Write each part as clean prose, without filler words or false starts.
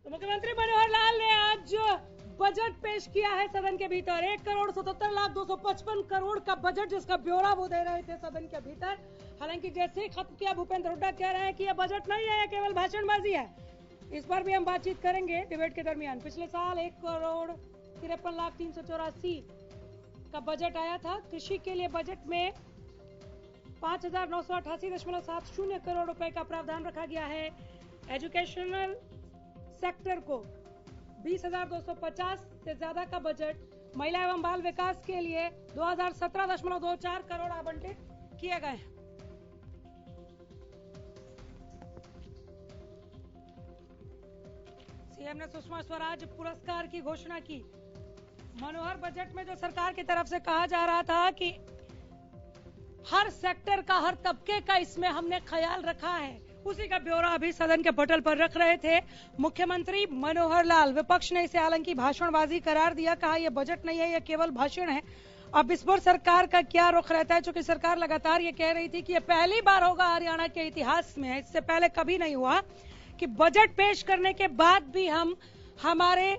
तो मुख्यमंत्री मनोहर लाल ने आज बजट पेश किया है सदन के भीतर। 1,77,255 करोड़ का बजट, जिसका ब्यौरा वो दे रहे थे सदन के भीतर। हालांकि जैसे ही खत्म किया, भूपेंद्र हुड्डा कह रहे हैं कि यह बजट नहीं है, यह केवल भाषणबाजी है। इस पर भी हम बातचीत करेंगे डिबेट के दरमियान। पिछले साल 1,53,384 का बजट आया था। कृषि के लिए बजट में 5,988.70 करोड़ रुपए का प्रावधान रखा गया है। एजुकेशनल सेक्टर को 20,250 से ज्यादा का बजट, महिला एवं बाल विकास के लिए 2017.24 करोड़ आवंटित किए गए हैं। सीएम ने सुषमा स्वराज पुरस्कार की घोषणा की। मनोहर बजट में जो सरकार की तरफ से कहा जा रहा था कि हर सेक्टर का, हर तबके का इसमें हमने ख्याल रखा है, उसी का ब्यौरा अभी सदन के पटल पर रख रहे थे मुख्यमंत्री मनोहर लाल। विपक्ष ने इसे हालांकि भाषणबाजी करार दिया, कहा यह बजट नहीं है, यह केवल भाषण है। अब इस पर सरकार का क्या रुख रहता है, क्योंकि सरकार लगातार ये कह रही थी कि यह पहली बार होगा हरियाणा के इतिहास में, इससे पहले कभी नहीं हुआ कि बजट पेश करने के बाद भी हम हमारे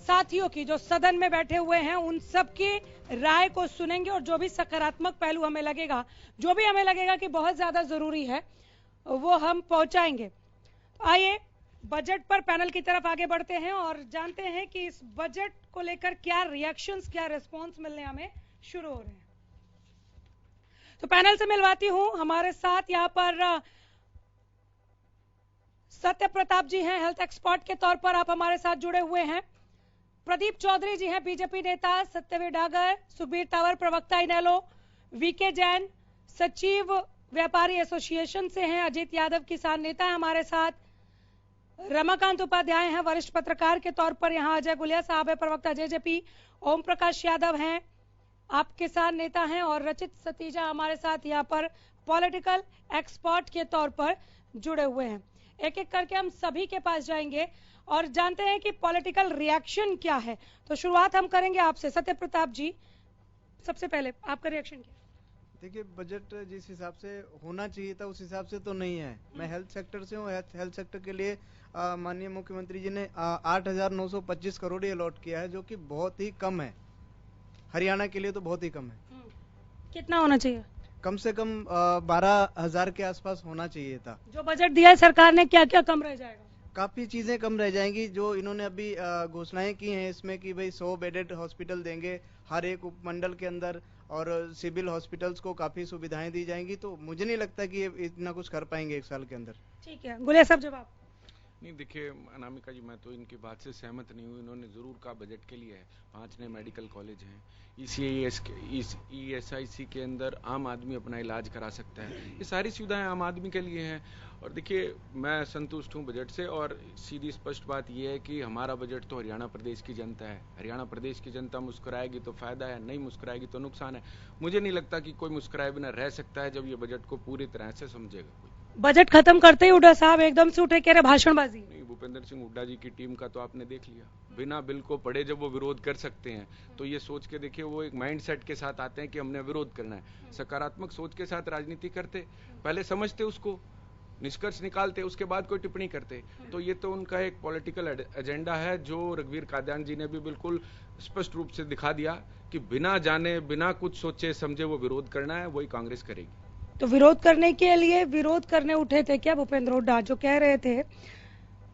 साथियों की, जो सदन में बैठे हुए हैं, उन सबकी राय को सुनेंगे और जो भी सकारात्मक पहलू हमें लगेगा, जो भी हमें लगेगा कि बहुत ज्यादा जरूरी है, वो हम पहुंचाएंगे। आइए बजट पर पैनल की तरफ आगे बढ़ते हैं और जानते हैं कि इस बजट को लेकर क्या रिएक्शंस, क्या रिस्पांस मिलने हमें शुरू हो रहे हैं। तो पैनल से मिलवाती हूं, हमारे साथ यहाँ पर सत्य प्रताप जी हैं, हेल्थ एक्सपर्ट के तौर पर आप हमारे साथ जुड़े हुए हैं। प्रदीप चौधरी जी हैं, बीजेपी नेता। सत्यवीर डागर, सुखबीर तंवर, प्रवक्ता इनेलो। वीके जैन, सचिव व्यापारी एसोसिएशन से हैं। अजीत यादव, किसान नेता है हमारे साथ। रमाकांत उपाध्याय हैं, वरिष्ठ पत्रकार के तौर पर यहाँ। अजय गुलिया साहब है, प्रवक्ता जेजेपी। ओम प्रकाश यादव हैं, आप किसान नेता हैं। और रचित सतीजा हमारे साथ यहाँ पर पॉलिटिकल एक्सपर्ट के तौर पर जुड़े हुए हैं। एक एक करके हम सभी के पास जाएंगे और जानते हैं कि पॉलिटिकल रिएक्शन क्या है। तो शुरुआत हम करेंगे आपसे, सत्य प्रताप जी, सबसे पहले आपका रिएक्शन क्या? देखिए, बजट जिस हिसाब से होना चाहिए था उस हिसाब से तो नहीं है। मैं हेल्थ सेक्टर से हूँ। हेल्थ सेक्टर के लिए माननीय मुख्यमंत्री जी ने 8,925 करोड़ अलॉट किया है, जो कि बहुत ही कम है। हरियाणा के लिए तो बहुत ही कम है। कितना होना चाहिए? कम से कम 12,000 के आसपास होना चाहिए था। जो बजट दिया है सरकार ने, क्या क्या कम रह जाएगा? काफी चीजें कम रह जाएंगी। जो इन्होंने अभी घोषणाएं की हैं इसमें कि भाई 100 बेडेड हॉस्पिटल देंगे हर एक उपमंडल के अंदर, और सिविल हॉस्पिटल्स को काफी सुविधाएं दी जाएंगी, तो मुझे नहीं लगता कि ये इतना कुछ कर पाएंगे एक साल के अंदर। ठीक है, गुलिया साहब जवाब। नहीं, देखिए अनामिका जी, मैं तो इनकी बात से सहमत नहीं हूँ। इन्होंने जरूर कहा बजट के लिए है। 5 नए मेडिकल कॉलेज हैं। ESIC के अंदर आम आदमी अपना इलाज करा सकता है। ये सारी सुविधाएं आम आदमी के लिए हैं। और देखिए, मैं संतुष्ट हूँ बजट से। और सीधी स्पष्ट बात यह है कि हमारा बजट तो हरियाणा प्रदेश की जनता है। हरियाणा प्रदेश की जनता मुस्कुराएगी तो फायदा है, नहीं मुस्कुराएगी तो नुकसान है। मुझे नहीं लगता कि कोई मुस्कुराए बिना रह सकता है जब ये बजट को पूरी तरह से समझेगा कोई। बजट खत्म करते ही हुड्डा साहब एकदम से उठे, कह रहे भाषणबाजी। नहीं, भूपेंद्र सिंह हुड्डा जी की टीम का तो आपने देख लिया, बिना बिल को पढ़े जब वो विरोध कर सकते हैं, तो ये सोच के देखिए वो एक माइंडसेट के साथ आते हैं कि हमने विरोध करना है। सकारात्मक सोच के साथ राजनीति करते, पहले समझते, उसको निष्कर्ष निकालते, उसके बाद कोई टिप्पणी करते। तो ये तो उनका एक पॉलिटिकल एजेंडा है, जो रघुवीर कादियान जी ने भी बिल्कुल स्पष्ट रूप से दिखा दिया कि बिना जाने, बिना कुछ सोचे समझे वो विरोध करना है, वही कांग्रेस करेगी। तो विरोध करने के लिए विरोध करने उठे थे क्या भूपेंद्र हुड्डा, जो कह रहे थे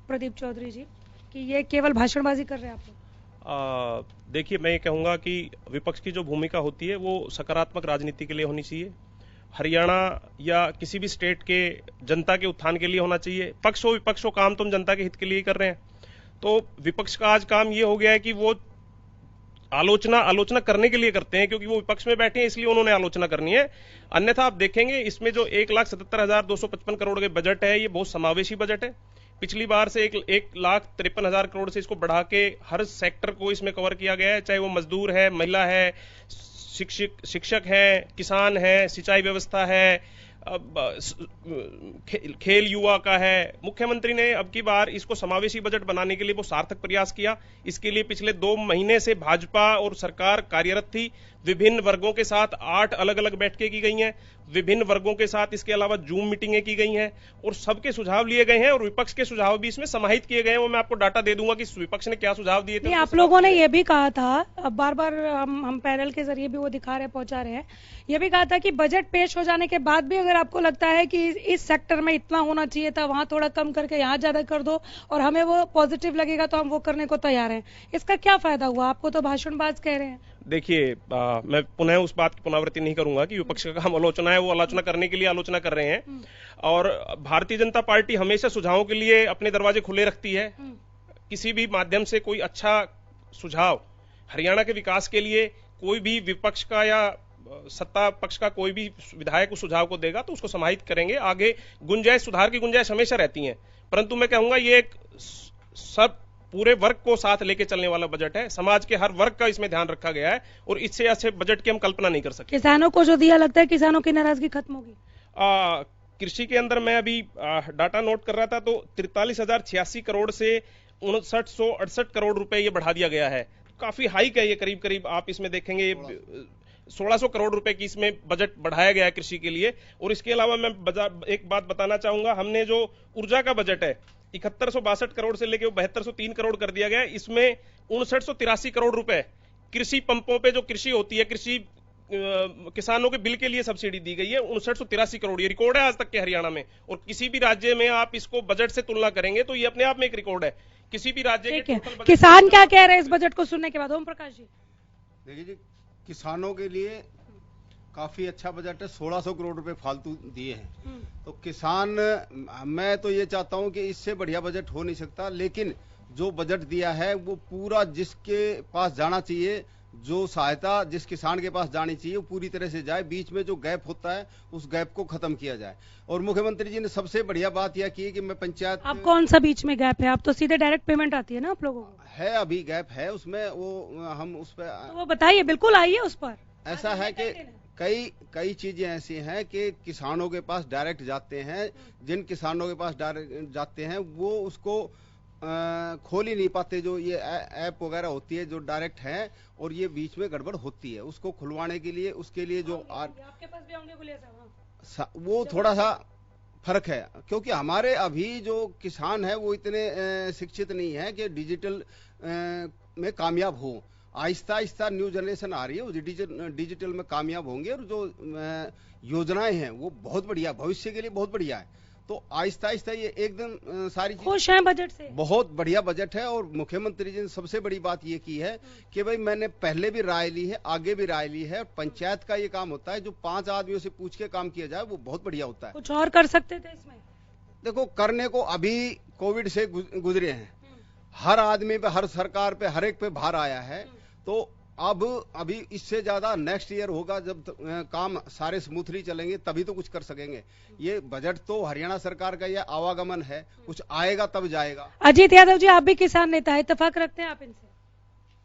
प्रदीप चौधरी जी कि ये केवल भाषणबाजी कर रहे हैं आप लोग? देखिए, मैं ये कहूंगा कि विपक्ष की जो भूमिका होती है वो सकारात्मक राजनीति के लिए होनी चाहिए। हरियाणा या किसी भी स्टेट के जनता के उत्थान के लिए होना चाहिए। पक्ष हो विपक्ष हो, काम तुम जनता के हित के लिए ही कर रहे हैं। तो विपक्ष का आज काम ये हो गया है कि वो आलोचना करने के लिए करते हैं, क्योंकि वो विपक्ष में बैठे हैं इसलिए उन्होंने आलोचना करनी है। अन्यथा आप देखेंगे इसमें जो 1,77,255 करोड़ के बजट है, ये बहुत समावेशी बजट है। पिछली बार से 1,53,000 करोड़ से इसको बढ़ा के हर सेक्टर को इसमें कवर किया गया है, चाहे वो मजदूर है, महिला है, शिक्षक है, किसान है, सिंचाई व्यवस्था है, खेल युवा का है। मुख्यमंत्री ने अब की बार इसको समावेशी बजट बनाने के लिए वो सार्थक प्रयास किया। इसके लिए पिछले 2 महीने से भाजपा और सरकार कार्यरत थी। विभिन्न वर्गों के साथ 8 अलग अलग बैठकें की गई हैं, विभिन्न वर्गों के साथ इसके अलावा जूम मीटिंगें की गई हैं और सबके सुझाव लिए गए हैं और विपक्ष के सुझाव भी इसमें समाहित किए गए हैं। वो मैं आपको डाटा दे दूंगा कि विपक्ष ने क्या सुझाव दिए थे। नहीं, आप लोगों ने ये भी कहा था, अब बार बार हम पैनल के जरिए भी वो दिखा रहे पहुंचा रहे हैं, ये भी कहा था कि बजट पेश हो जाने के बाद भी अगर आपको लगता है कि इस सेक्टर में इतना होना चाहिए था, वहां थोड़ा कम करके यहाँ ज्यादा कर दो और हमें वो पॉजिटिव लगेगा तो हम वो करने को तैयार हैं। इसका क्या फायदा हुआ? आपको तो भाषणबाज कह रहे हैं। देखिए, मैं पुनः उस बात की पुनरावृत्ति नहीं करूंगा कि विपक्ष का काम आलोचना है, वो आलोचना करने के लिए आलोचना कर रहे हैं और भारतीय जनता पार्टी हमेशा सुझावों के लिए अपने दरवाजे खुले रखती है। किसी भी माध्यम से कोई अच्छा सुझाव हरियाणा के विकास के लिए कोई भी विपक्ष का या सत्ता पक्ष का कोई भी विधायक उस सुझाव को देगा तो उसको समाहित करेंगे। आगे गुंजाइश, सुधार की गुंजाइश हमेशा रहती है, परंतु मैं कहूंगा ये एक सब पूरे वर्ग को साथ लेके चलने वाला बजट है। समाज के हर वर्ग का इसमें ध्यान रखा गया है और इससे अच्छे बजट की हम कल्पना नहीं कर सकते। किसानों को जो दिया, लगता है किसानों की नाराजगी खत्म होगी। कृषि के अंदर मैं अभी डाटा नोट कर रहा था तो 43,086 करोड़ से 5968 करोड़ रुपए ये बढ़ा दिया गया है। काफी हाइक है ये, करीब करीब आप इसमें देखेंगे 1600 करोड़ रुपए की इसमें बजट बढ़ाया गया है कृषि के लिए। और इसके अलावा मैं एक बात बताना चाहूंगा, हमने जो ऊर्जा का बजट है 7162 करोड़ से लेके 7203 करोड़ कर दिया गया है। इसमें 5983 करोड़ रुपए कृषि पंपों पे, जो कृषि होती है, कृषि किसानों के बिल के लिए सब्सिडी दी गई है 5983 करोड़। ये रिकॉर्ड है आज तक के हरियाणा में और किसी भी राज्य में आप इसको बजट से तुलना करेंगे तो ये अपने आप में एक रिकॉर्ड है किसी भी राज्य के। किसान क्या कह रहे हैं इस बजट को सुनने के बाद? ओम प्रकाश जी, देखिए जी, किसानों के लिए काफी अच्छा बजट है। 1600 करोड़ रुपए फालतू दिए हैं तो किसान, मैं तो ये चाहता हूं कि इससे बढ़िया बजट हो नहीं सकता, लेकिन जो बजट दिया है वो पूरा जिसके पास जाना चाहिए, जो सहायता जिस किसान के पास जानी चाहिए वो पूरी तरह से जाए। बीच में जो गैप होता है उस गैप को खत्म किया जाए। और मुख्यमंत्री जी ने सबसे बढ़िया बात यह की है कि मैं पंचायत, अब कौन सा बीच में गैप है? अब तो सीधे डायरेक्ट पेमेंट आती है ना आप लोगों को। है अभी गैप है उसमें, वो हम उस पर तो वो बताइए, बिल्कुल आइए उस पर। ऐसा है कि कई चीजें ऐसी हैं कि किसानों के पास डायरेक्ट जाते हैं। जिन किसानों के पास डायरेक्ट जाते हैं वो उसको खोल ही नहीं पाते। जो ये ऐप वगैरह होती है जो डायरेक्ट है और ये बीच में गड़बड़ होती है, उसको खुलवाने के लिए, उसके लिए जो आपके पास भी होंगे गुलिया साहब, वो थोड़ा सा फर्क है। क्योंकि हमारे अभी जो किसान है वो इतने शिक्षित नहीं है कि डिजिटल में कामयाब हो। आहिस्ता आहिस्ता न्यू जनरेशन आ रही है, वो डिजिटल में कामयाब होंगे और जो योजनाएं हैं वो बहुत बढ़िया, भविष्य के लिए बहुत बढ़िया है। तो आहिस्ता आहिस्ता ये एकदम सारी चीज खुश हैं बजट से? बहुत बढ़िया बजट है। और मुख्यमंत्री जी ने सबसे बड़ी बात ये की है कि भाई मैंने पहले भी राय ली है, आगे भी राय ली है। पंचायत का ये काम होता है, जो 5 आदमियों से पूछ के काम किया जाए वो बहुत बढ़िया होता है। कुछ और कर सकते थे इसमें? देखो, करने को अभी कोविड से गुजरे हैं, हर आदमी पे, हर सरकार पे, हर एक पे भार आया है। तो अब अभी इससे ज्यादा नेक्स्ट ईयर होगा जब काम सारे स्मूथली चलेंगे, तभी तो कुछ कर सकेंगे। ये बजट तो हरियाणा सरकार का ये आवागमन है, कुछ आएगा तब जाएगा। अजीत यादव जी, आप भी किसान नेता है, इत्तेफाक रखते हैं आप इनसे?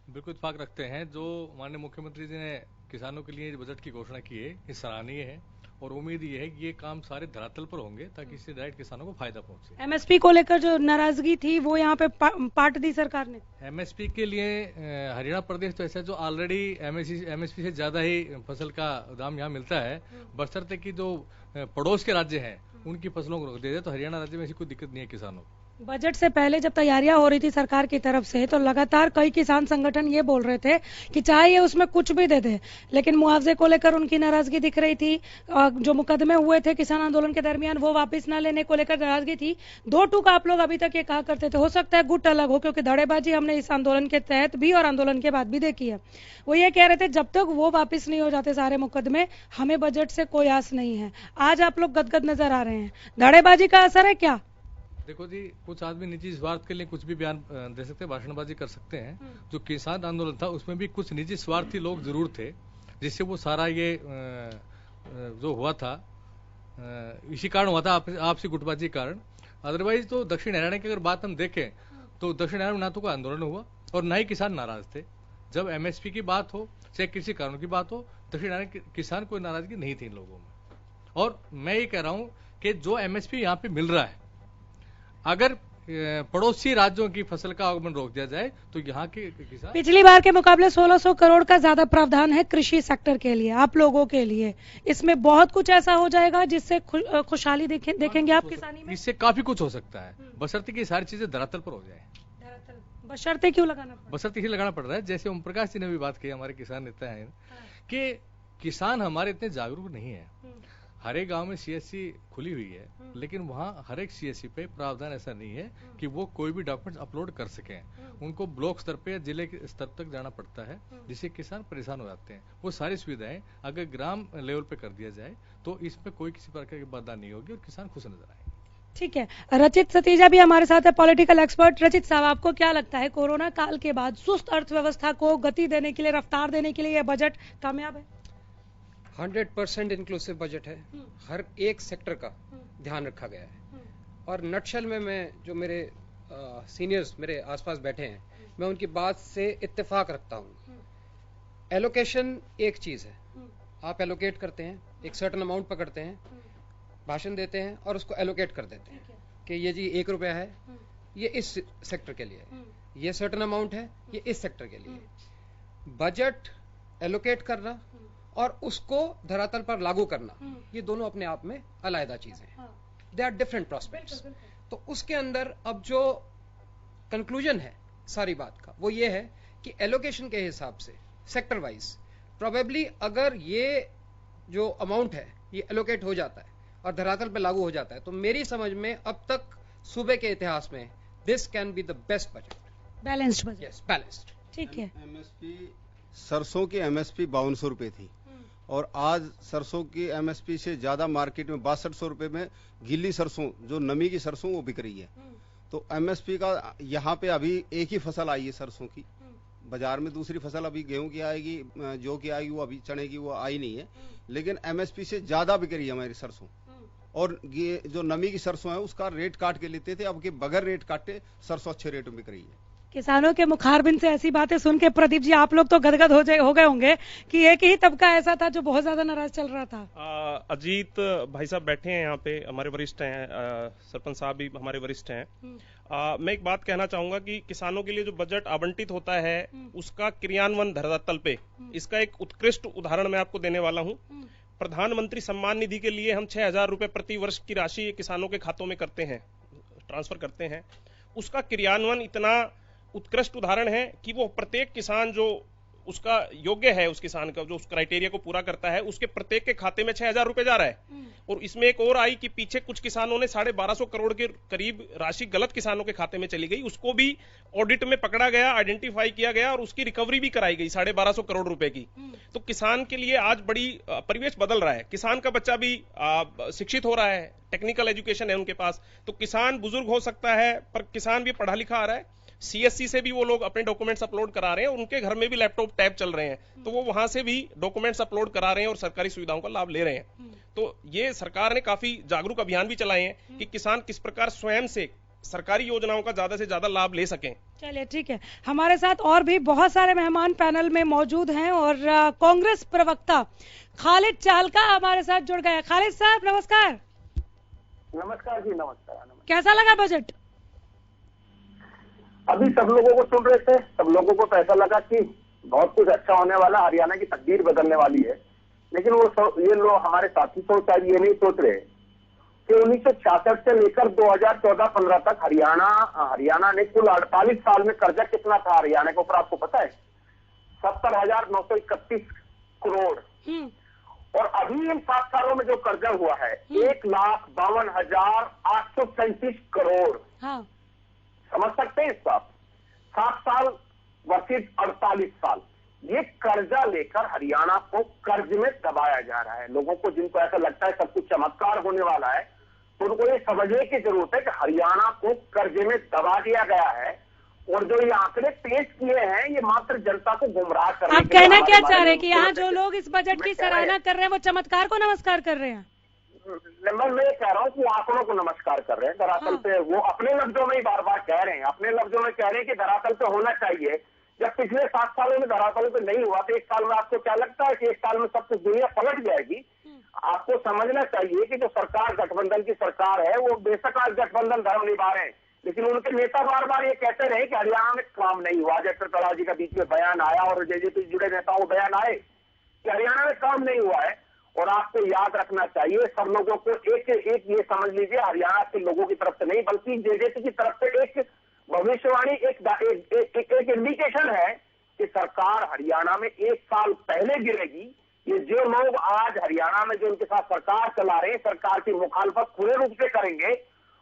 बिल्कुल इत्तेफाक रखते हैं। जो माननीय मुख्यमंत्री जी ने किसानों के लिए बजट की घोषणा की है ये सराहनीय है और उम्मीद ये है कि ये काम सारे धरातल पर होंगे ताकि इससे डायरेक्ट किसानों को फायदा पहुंचे। एमएसपी को लेकर जो नाराजगी थी वो यहाँ पे पाट दी सरकार ने। एमएसपी के लिए हरियाणा प्रदेश तो ऐसा जो ऑलरेडी एमएसपी से ज्यादा ही फसल का दाम यहाँ मिलता है, बशर्ते कि जो पड़ोस के राज्य हैं उनकी फसलों को रोक दे दे, तो हरियाणा राज्य में ऐसी कोई दिक्कत नहीं है किसानों को। बजट से पहले जब तैयारियां हो रही थी सरकार की तरफ से तो लगातार कई किसान संगठन ये बोल रहे थे कि चाहे ये उसमें कुछ भी दे दे, लेकिन मुआवजे को लेकर उनकी नाराजगी दिख रही थी। जो मुकदमे हुए थे किसान आंदोलन के दरमियान वो वापस न लेने को लेकर नाराजगी थी। 2 टूक आप लोग अभी तक ये कहा करते थे, हो सकता है गुट अलग हो, क्योंकि धड़ेबाजी हमने इस आंदोलन के तहत भी और आंदोलन के बाद भी देखी है। वो ये कह रहे थे जब तक वो वापस नहीं हो जाते सारे मुकदमे, हमें बजट से कोई आस नहीं है। आज आप लोग गदगद नजर आ रहे हैं, धड़ेबाजी का असर है क्या? देखो जी, कुछ आदमी निजी स्वार्थ के लिए कुछ भी बयान दे सकते हैं, भाषणबाजी कर सकते हैं। जो किसान आंदोलन था उसमें भी कुछ निजी स्वार्थी लोग जरूर थे, जिससे वो सारा ये जो हुआ था इसी कारण हुआ था, आपसी गुटबाजी कारण। अदरवाइज तो दक्षिण हरियाणा की अगर बात हम देखें तो दक्षिण हरियाणा में ना तो कोई आंदोलन हुआ और ना ही किसान नाराज थे। जब एमएसपी की बात हो चाहे कृषि कानून की बात हो, दक्षिण हरियाणा के किसान कोई नाराजगी नहीं थी इन लोगों में। और मैं ये कह रहा हूं कि जो एमएसपी यहाँ पे मिल रहा है, अगर पड़ोसी राज्यों की फसल का आगमन रोक दिया जाए तो यहाँ के किसान, पिछली बार के मुकाबले 1600 करोड़ का ज्यादा प्रावधान है कृषि सेक्टर के लिए, आप लोगों के लिए। इसमें बहुत कुछ ऐसा हो जाएगा जिससे खुशहाली देखेंगे आप किसानी में। इससे काफी कुछ हो सकता है, बशर्ते की सारी चीजें धरातल पर हो जाए। बशर्ते क्यों लगाना पड़ बशर्ते ही लगाना पड़ रहा है। जैसे ओम प्रकाश जी ने भी बात की, हमारे किसान नेता हैं, कि किसान हमारे इतने जागरूक नहीं है। हर एक गांव में सीएससी खुली हुई है, लेकिन वहाँ हर एक सीएससी पे प्रावधान ऐसा नहीं है कि वो कोई भी डॉक्यूमेंट्स अपलोड कर सकें। उनको ब्लॉक स्तर पे या जिले के स्तर तक जाना पड़ता है, जिससे किसान परेशान हो जाते हैं। वो सारी सुविधाएं अगर ग्राम लेवल पे कर दिया जाए तो इसमें कोई किसी प्रकार की बाधा नहीं होगी और किसान खुश नजर आएंगे। ठीक है, रचित सतीजा भी हमारे साथ है, पॉलिटिकल एक्सपर्ट। रचित साहब, आपको क्या लगता है कोरोना काल के बाद सुस्त अर्थव्यवस्था को गति देने के लिए, रफ्तार देने के लिए यह बजट कामयाब है? 100% इंक्लूसिव बजट है। हर एक सेक्टर का ध्यान रखा गया है। और नटशल में मैं जो मेरे सीनियर्स मेरे आसपास बैठे हैं, मैं उनकी बात से इत्तेफाक रखता हूँ। एलोकेशन एक चीज है, आप एलोकेट करते हैं, एक सर्टेन अमाउंट पकड़ते हैं, भाषण देते हैं और उसको एलोकेट कर देते हैं कि ये जी 1 रुपया है, ये इस सेक्टर के लिए है, ये सर्टेन अमाउंट है, ये इस सेक्टर के लिए। बजट एलोकेट करना और उसको धरातल पर लागू करना, ये दोनों अपने आप में अलग चीजें हैं। They are different prospects. तो उसके अंदर अब जो कंक्लूजन है सारी बात का, वो ये है कि एलोकेशन के हिसाब से सेक्टर वाइज प्रोबेबली अगर ये जो अमाउंट है ये एलोकेट हो जाता है और धरातल पर लागू हो जाता है, तो मेरी समझ में अब तक सूबे के इतिहास में this can be the best budget, balanced budget. Yes, balanced. ठीक है। एमएसपी, सरसों की एमएसपी 5200 रुपए थी और आज सरसों की एमएसपी से ज्यादा मार्केट में 6200 रुपए में गीली सरसों, जो नमी की सरसों, वो बिक रही है। तो एमएसपी का यहाँ पे अभी एक ही फसल आई है सरसों की, बाजार में दूसरी फसल अभी गेहूं की आएगी, जौ की आएगी, वो अभी चने की वो आई नहीं है, लेकिन एमएसपी से ज्यादा बिक रही है हमारी सरसों। और ये जो नमी की सरसों है उसका रेट काट के लेते थे, अब के बगैर रेट काटे सरसों अच्छे रेट में बिक रही है। किसानों के मुखारबिन से ऐसी बातें सुन के प्रदीप जी आप लोग तो गदगद हो गए होंगे कि एक ही तबका ऐसा था जो बहुत ज्यादा नाराज चल रहा था। अजीत भाई साहब बैठे हैं यहाँ पे, हमारे वरिष्ठ हैं, सरपंच साहब भी हमारे वरिष्ठ हैं। मैं एक बात कहना चाहूंगा कि किसानों के लिए जो बजट आवंटित होता है उसका क्रियान्वयन धरातल पे, इसका एक उत्कृष्ट उदाहरण मैं आपको देने वाला हूँ। प्रधानमंत्री सम्मान निधि के लिए हम 6000 रुपए प्रति वर्ष की राशि किसानों के खातों में करते हैं, ट्रांसफर करते हैं। उसका क्रियान्वयन इतना उत्कृष्ट उदाहरण है कि वो प्रत्येक किसान जो उसका योग्य है, उस किसान का जो उस क्राइटेरिया को पूरा करता है, उसके प्रत्येक के खाते में 6000 रुपए जा रहा है। और इसमें एक और आई कि पीछे कुछ किसानों ने 1250 करोड़ के करीब राशि गलत किसानों के खाते में चली गई, उसको भी ऑडिट में पकड़ा गया, आइडेंटिफाई किया गया और उसकी रिकवरी भी कराई गई 1250 करोड़ रुपए की। तो किसान के लिए आज बड़ी परिवेश बदल रहा है, किसान का बच्चा भी शिक्षित हो रहा है, टेक्निकल एजुकेशन है उनके पास। तो किसान बुजुर्ग हो सकता है पर किसान भी पढ़ा लिखा आ रहा है। सीएससी से भी वो लोग अपने डॉक्यूमेंट्स अपलोड करा रहे हैं और उनके घर में भी लैपटॉप टैब चल रहे हैं, तो वो वहां से भी डॉक्यूमेंट्स अपलोड करा रहे हैं और सरकारी सुविधाओं का लाभ ले रहे हैं। तो ये सरकार ने काफी जागरूक अभियान भी चलाए हैं कि किसान किस प्रकार स्वयं से सरकारी योजनाओं का ज्यादा से ज्यादा लाभ ले सकें। चलिए ठीक है, हमारे साथ और भी बहुत सारे मेहमान पैनल में मौजूद हैं और कांग्रेस प्रवक्ता खालिद चालका हमारे साथ जुड़ गए। खालिद साहब नमस्कार। नमस्कार जी, नमस्कार। कैसा लगा बजट? अभी सब लोगों को सुन रहे थे, सब लोगों को तो ऐसा लगा कि बहुत कुछ अच्छा होने वाला, हरियाणा की तकदीर बदलने वाली है। लेकिन ये लोग हमारे साथी शायद ये नहीं सोच रहे कि 1966 से लेकर 2014-15 तक हरियाणा ने कुल 48 साल में कर्जा कितना था हरियाणा के ऊपर, आपको पता है? 70,931 करोड़। और अभी इन 7 सालों में जो कर्जा हुआ है 1,52,837 करोड़। हाँ। समझ सकते हैं इसको आप? 7 साल वर्सेस 48 साल, ये कर्जा लेकर हरियाणा को कर्ज में दबाया जा रहा है। लोगों को जिनको ऐसा लगता है सब कुछ चमत्कार होने वाला है, तो उनको ये समझने की जरूरत है कि हरियाणा को कर्जे में दबा दिया गया है। और जो ये आंकड़े पेश किए हैं ये मात्र जनता को गुमराह करने आप कहना क्या चाह रहे हैं कि यहाँ जो लोग इस बजट की सराहना कर रहे हैं वो चमत्कार को नमस्कार कर रहे हैं? मैं ये कह रहा हूँ कि वो आंकड़ों को नमस्कार कर रहे हैं धरातल पे। वो अपने लफ्जों में ही बार बार कह रहे हैं, अपने लफ्जों में कह रहे हैं कि धरातल पे होना चाहिए। जब पिछले 7 सालों में धरातल पे नहीं हुआ तो 1 साल में आपको क्या लगता है कि 1 साल में सब कुछ दुनिया पलट जाएगी? आपको समझना चाहिए कि जो सरकार गठबंधन की सरकार है वो बेशक आज गठबंधन धर्म निभा रहे हैं, लेकिन उनके नेता बार बार ये कहते रहे कि हरियाणा में काम नहीं हुआ। जैसे तलाव जी का बीच में बयान आया और जेजेपी से जुड़े नेताओं को बयान आए कि हरियाणा में काम नहीं हुआ है। और आपको याद रखना चाहिए, सब लोगों को एक ये समझ लीजिए, हरियाणा के लोगों की तरफ से नहीं बल्कि जेजेपी की तरफ से एक भविष्यवाणी, एक इंडिकेशन है कि सरकार हरियाणा में 1 साल पहले गिरेगी। ये जो लोग आज हरियाणा में जो उनके साथ सरकार चला रहे हैं, सरकार की मुखालफत खुले रूप से करेंगे।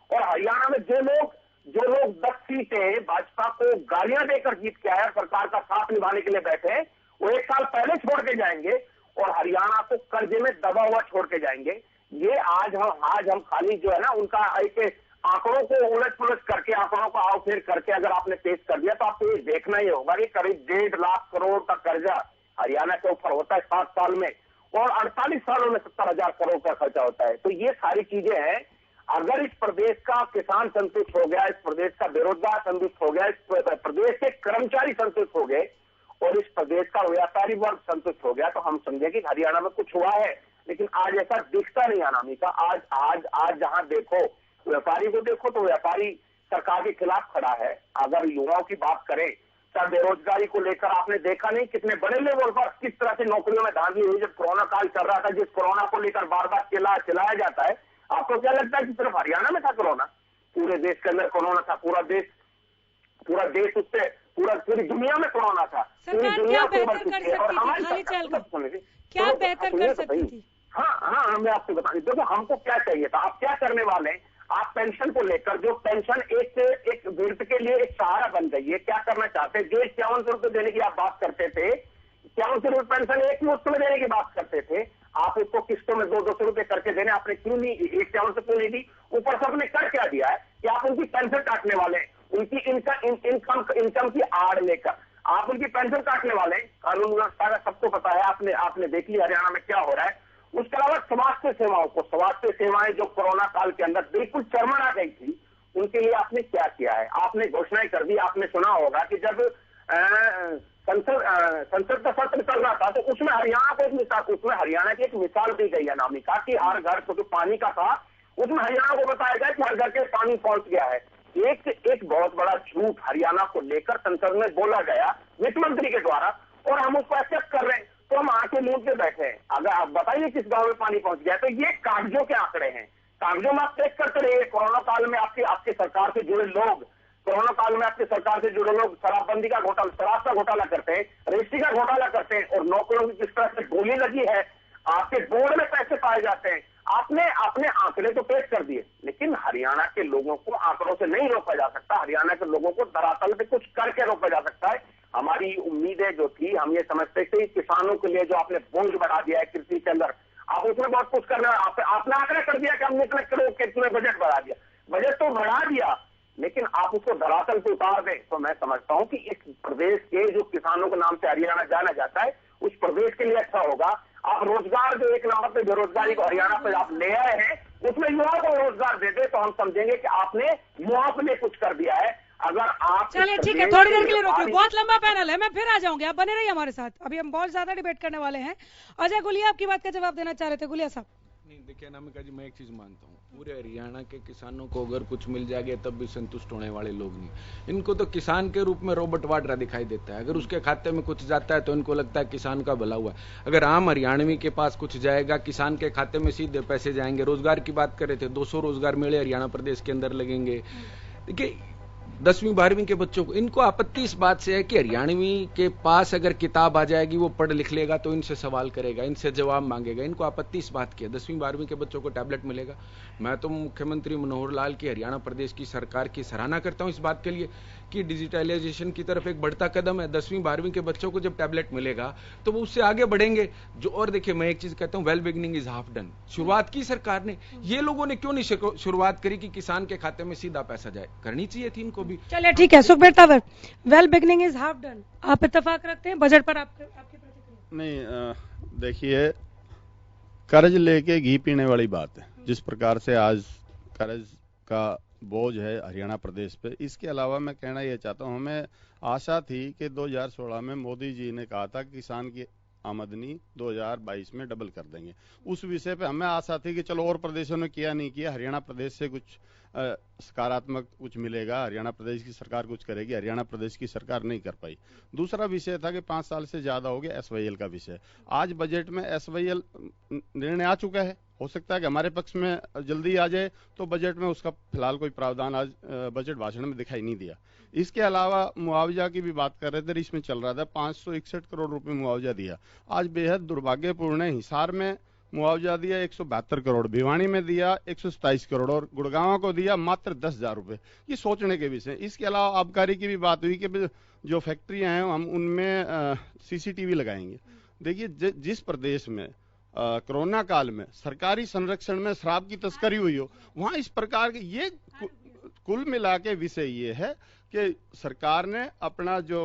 और हरियाणा में जो लोग 10 सीटें भाजपा को गालियां देकर जीत के आए, सरकार का साथ निभाने के लिए बैठे हैं, वो 1 साल पहले छोड़ के जाएंगे और हरियाणा को कर्जे में दबा हुआ छोड़ के जाएंगे। ये आज हम खाली जो है ना उनका एक आंकड़ों को उलट पुलट करके, आंकड़ों को आव फेर करके अगर आपने पेश कर दिया तो आपको ये देखना ही होगा कि करीब 1.5 लाख करोड़ का कर्जा हरियाणा के ऊपर होता है 7 साल में, और 48 सालों में 70,000 करोड़ का खर्चा होता है। तो ये सारी चीजें हैं। अगर इस प्रदेश का किसान संतुष्ट हो गया, इस प्रदेश का बेरोजगार संतुष्ट हो गया, इस प्रदेश के कर्मचारी संतुष्ट हो गए और इस प्रदेश का व्यापारी वर्ग संतुष्ट हो गया, तो हम समझे कि हरियाणा में कुछ हुआ है। लेकिन आज ऐसा दिखता नहीं अनामिका। आज जहां देखो, व्यापारी को देखो तो व्यापारी सरकार के खिलाफ खड़ा है। अगर युवाओं की बात करें, चाहे बेरोजगारी को लेकर आपने देखा नहीं कितने बड़े लेवल पर किस तरह से नौकरियों में धांधली हुई। जब कोरोना काल चल रहा था, जिस कोरोना को लेकर बार बार चिल्लाया जाता है, आपको क्या लगता है कि सिर्फ हरियाणा में था कोरोना? पूरे देश के अंदर कोरोना था। पूरा देश उससे पूरी दुनिया में कोरोना था। पूरी दुनिया को क्या बेहतर कर सकती थी? हाँ, मैं आपको बता दूं, देखो हमको क्या चाहिए था, आप क्या करने वाले हैं? आप पेंशन को लेकर, जो पेंशन एक वृद्ध के लिए एक सहारा बन गई है, क्या करना चाहते हैं? जो 5100 रुपए देने की आप बात करते थे, 5100 रुपए पेंशन एक मुश्त में देने की बात करते थे, आप उसको किस्तों में 200 रुपए करके देने, आपने क्यों नहीं 5100 क्यों नहीं दी? ऊपर से आपने कर क्या दिया है कि आप उनकी पेंशन काटने वाले हैं, उनकी इनकम की आड़ लेकर आप उनकी पेंशन काटने वाले हैं। कानून व्यवस्था का सबको पता है, आपने देख लिया हरियाणा में क्या हो रहा है। उसके अलावा स्वास्थ्य सेवाएं जो कोरोना काल के अंदर बिल्कुल चरमरा गई थी, उनके लिए आपने क्या किया है? आपने घोषणाएं कर दी। आपने सुना होगा कि जब संसद का सत्र चल रहा था तो उसमें हरियाणा की एक मिसाल दी गई है अनामिका, कि हर घर को जो पानी का था उसमें हरियाणा को बताया गया कि हर घर के पानी पहुंच गया है। एक बहुत बड़ा झूठ हरियाणा को लेकर संसद में बोला गया वित्त मंत्री के द्वारा, और हम उसको एक्सेप्ट कर रहे हैं। तो हम आंखें मूंद के बैठे हैं। अगर आप बताइए किस गांव में पानी पहुंच गया, तो ये कागजों के आंकड़े हैं। कागजों में आप चेक करते रहिए। कोरोना काल में आपके सरकार से जुड़े लोग शराबबंदी का घोटाला, शराब का घोटाला करते हैं, रजिस्ट्री का घोटाला करते हैं, और नौकरियों की किस तरह से गोली लगी है, आपके बोर्ड में पैसे पाए जाते हैं। आपने अपने आंकड़े तो पेश कर दिए, लेकिन हरियाणा के लोगों को आंकड़ों से नहीं रोका जा सकता। हरियाणा के लोगों को धरातल पे कुछ करके रोका जा सकता है। हमारी उम्मीदें जो थी, हम ये समझते थे किसानों के लिए जो आपने बोझ बढ़ा दिया है कृषि के अंदर, आप उसमें बहुत कुछ करना, आपने आंकड़ा कर दिया कि हमने इतने करोड़ कितने बजट बढ़ा दिया। बजट तो बढ़ा दिया, लेकिन आप उसको धरातल पे उतार दें तो मैं समझता हूं कि इस प्रदेश के जो किसानों के नाम से हरियाणा जाना जाता है, उस प्रदेश के लिए अच्छा होगा। आप रोजगार जो 1 नंबर पे बेरोजगारी को हरियाणा पे आप ले आए हैं, उसमें युवाओं को रोजगार दे दे तो हम समझेंगे कि आपने युवाओं के लिए कुछ कर दिया है। अगर आप चलिए ठीक है, थोड़ी देर के लिए रोकिए, बहुत लंबा पैनल है, मैं फिर आ जाऊंगी, आप बने रहिए हमारे साथ। अभी हम बहुत ज्यादा डिबेट करने वाले हैं। अजय गुलिया आपकी बात का जवाब देना चाह रहे थे, गुलिया साहब। नहीं, देखिए अनामिका जी, मैं एक चीज मानता हूँ, पूरे हरियाणा के किसानों को अगर कुछ मिल जाएगा तब भी संतुष्ट होने वाले लोग नहीं। इनको तो किसान के रूप में रॉबर्ट वाड्रा दिखाई देता है। अगर उसके खाते में कुछ जाता है तो इनको लगता है किसान का भला हुआ। अगर आम हरियाणवी के पास कुछ जाएगा, किसान के खाते में सीधे पैसे जाएंगे। रोजगार की बात कर रहे थे, 200 रोजगार मेले हरियाणा प्रदेश के अंदर लगेंगे। देखिए 10वीं 12वीं के बच्चों को, इनको आपत्ति इस बात से है कि हरियाणवी के पास अगर किताब आ जाएगी, वो पढ़ लिख लेगा तो इनसे सवाल करेगा, इनसे जवाब मांगेगा। इनको आपत्ति इस बात की है। 10वीं 12वीं के बच्चों को टैबलेट मिलेगा। मैं तो मुख्यमंत्री मनोहर लाल की, हरियाणा प्रदेश की सरकार की सराहना करता हूं इस बात के लिए कि डिजिटलाइजेशन की तरफ एक बढ़ता कदम है। 10वीं 12वीं के बच्चों को जब टैबलेट मिलेगा तो वो उससे आगे बढ़ेंगे। जो और देखिए, मैं एक चीज कहता हूं, well beginning is half done. शुरुआत की सरकार ने, ये लोगों ने क्यों नहीं शुरुआत करी कि किसान के खाते में सीधा पैसा जाए? करनी चाहिए थी इनको भी। चलिए ठीक है, Sukhbir Tanwar, well beginning is half done, आप इत्तेफाक रखते हैं बजट पर? आपकी प्रतिक्रिया? नहीं, देखिए, कर्ज लेके घी पीने वाली बात है। जिस प्रकार से आज कर्ज का बोझ है हरियाणा प्रदेश पे, इसके अलावा मैं कहना ये चाहता हूँ, हमें आशा थी कि 2016 में मोदी जी ने कहा था कि किसान की आमदनी 2022 में डबल कर देंगे। उस विषय पे हमें आशा थी कि चलो और प्रदेशों ने किया नहीं किया, हरियाणा प्रदेश से कुछ सकारात्मक कुछ मिलेगा, हरियाणा प्रदेश की सरकार कुछ करेगी, हरियाणा प्रदेश की सरकार नहीं कर पाई। दूसरा विषय था कि 5 साल से ज्यादा हो गया SYL का विषय। आज बजट में SYL निर्णय आ चुका है, हो सकता है कि हमारे पक्ष में जल्दी आ जाए, तो बजट में उसका फिलहाल कोई प्रावधान आज बजट भाषण में दिखाई नहीं दिया। इसके अलावा मुआवजा की भी बात कर रहे थे, इसमें चल रहा था 561 करोड़ रुपए मुआवजा दिया। आज बेहद दुर्भाग्यपूर्ण है, हिसार में मुआवजा दिया 172 करोड़, भिवानी में दिया 127 करोड़ और गुड़गांव को दिया मात्र 10,000 रुपए। ये सोचने के विषय। इसके अलावा आबकारी की भी बात हुई कि जो फैक्ट्रियां हैं हम उनमें CCTV लगाएंगे। देखिए, जिस प्रदेश में कोरोना काल में सरकारी संरक्षण में शराब की तस्करी हुई हो, वहां इस प्रकार के ये कुल मिला के विषय ये है कि सरकार ने अपना जो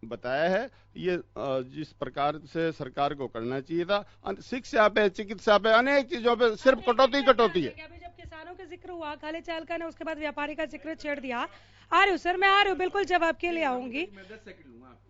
बताया है, ये जिस प्रकार से सरकार को करना चाहिए था, शिक्षा पे, चिकित्सा पे, अनेक चीजों पे सिर्फ कटौती है। अभी जब किसानों का जिक्र हुआ, खाली चालका ने उसके बाद व्यापारी का जिक्र छेड़ दिया। आ रही हूँ सर, मैं आ रही हूँ, बिल्कुल जवाब के लिए आऊंगी। मैं 10 सेकंड लूंगा आपकी।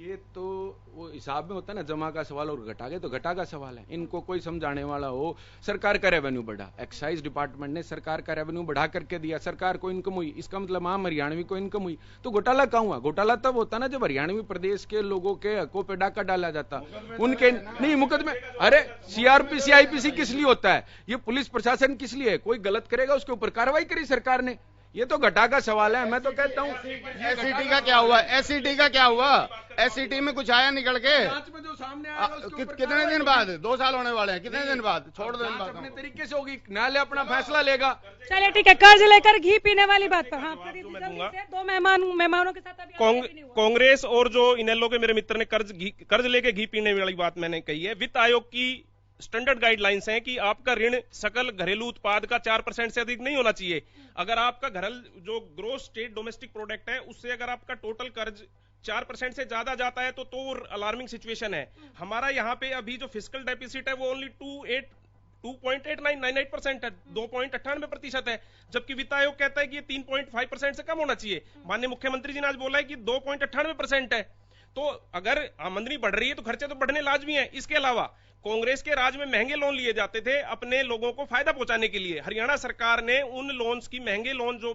ये तो वो हिसाब में होता है ना, जमा का सवाल और घटा के तो घटा का सवाल है। इनको कोई समझाने वाला हो। सरकार का रेवेन्यू बढ़ा, एक्साइज डिपार्टमेंट ने सरकार का रेवेन्यू बढ़ा करके दिया, सरकार को इनकम हुई, इसका मतलब आम हरियाणवी को इनकम हुई। तो घोटाला कहाँ हुआ? घोटाला तब होता ना जब हरियाणवी प्रदेश के लोगों के हकों पे डाका डाला जाता, उनके नहीं मुकदमे। अरे CRP CIPC किस लिए होता है? ये पुलिस प्रशासन किस लिए है? कोई गलत करेगा उसके ऊपर कार्रवाई करी सरकार ने। ये तो घटा का सवाल है। मैं तो कहता हूँ SCT का क्या हुआ? SCT का क्या हुआ? SCT में कुछ आया निकल के? जांच में जो सामने आया कितने दिन बाद? 2 साल होने वाले हैं, कितने दिन बाद? छोड़ दो, अपने तरीके से होगी, न्यायालय अपना फैसला लेगा। चलिए ठीक है, कर्ज लेकर घी पीने वाली बात पर हाँ, दो मेहमानों के साथ कांग्रेस और जो इनेलो के मेरे मित्र ने कर्ज लेके घी पीने वाली बात मैंने कही है। वित्त आयोग की स्टैंडर्ड गाइडलाइंस हैं कि आपका ऋण सकल घरेलू उत्पाद का 4% से अधिक नहीं होना चाहिए। अगर आपका जो ग्रोस स्टेट डोमेस्टिक प्रोडक्ट है, उससे अगर आपका टोटल कर्ज 4% से ज्यादा जाता है तो अलार्मिंग सिचुएशन है। हमारा यहाँ पे अभी जो फिस्कल डेफिसिट है वो ओनली 2.8998% है, 2.98% है, जबकि वित्त आयोग कहता है कि ये 3.5% से कम होना चाहिए। माननीय मुख्यमंत्री जी ने आज बोला है कि 2.98% है। तो अगर आमदनी बढ़ रही है तो खर्चे तो बढ़ने लाजमी है। इसके अलावा कांग्रेस के राज में महंगे लोन लिए जाते थे अपने लोगों को फायदा पहुंचाने के लिए। हरियाणा सरकार ने उन लोन्स की महंगे लोन जो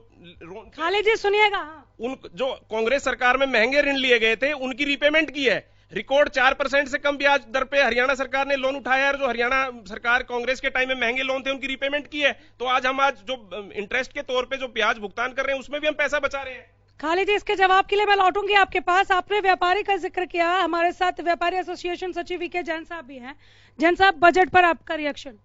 खाली जी सुनिएगा, उन जो कांग्रेस सरकार में महंगे ऋण लिए गए थे उनकी रिपेमेंट की है। रिकॉर्ड 4% से कम ब्याज दर पे हरियाणा सरकार ने लोन उठाया है। जो हरियाणा सरकार कांग्रेस के टाइम में महंगे लोन थे उनकी रिपेमेंट की है। तो आज हम जो इंटरेस्ट के तौर पे जो ब्याज भुगतान कर रहे हैं उसमें भी हम पैसा बचा रहे हैं। खालिद जी, इसके जवाब के लिए मैं लौटूंगी आपके पास। आपने व्यापारी का जिक्र किया, हमारे साथ व्यापारी एसोसिएशन सचिव VK जैन साहब भी हैं। जैन साहब, बजट पर आपका रिएक्शन?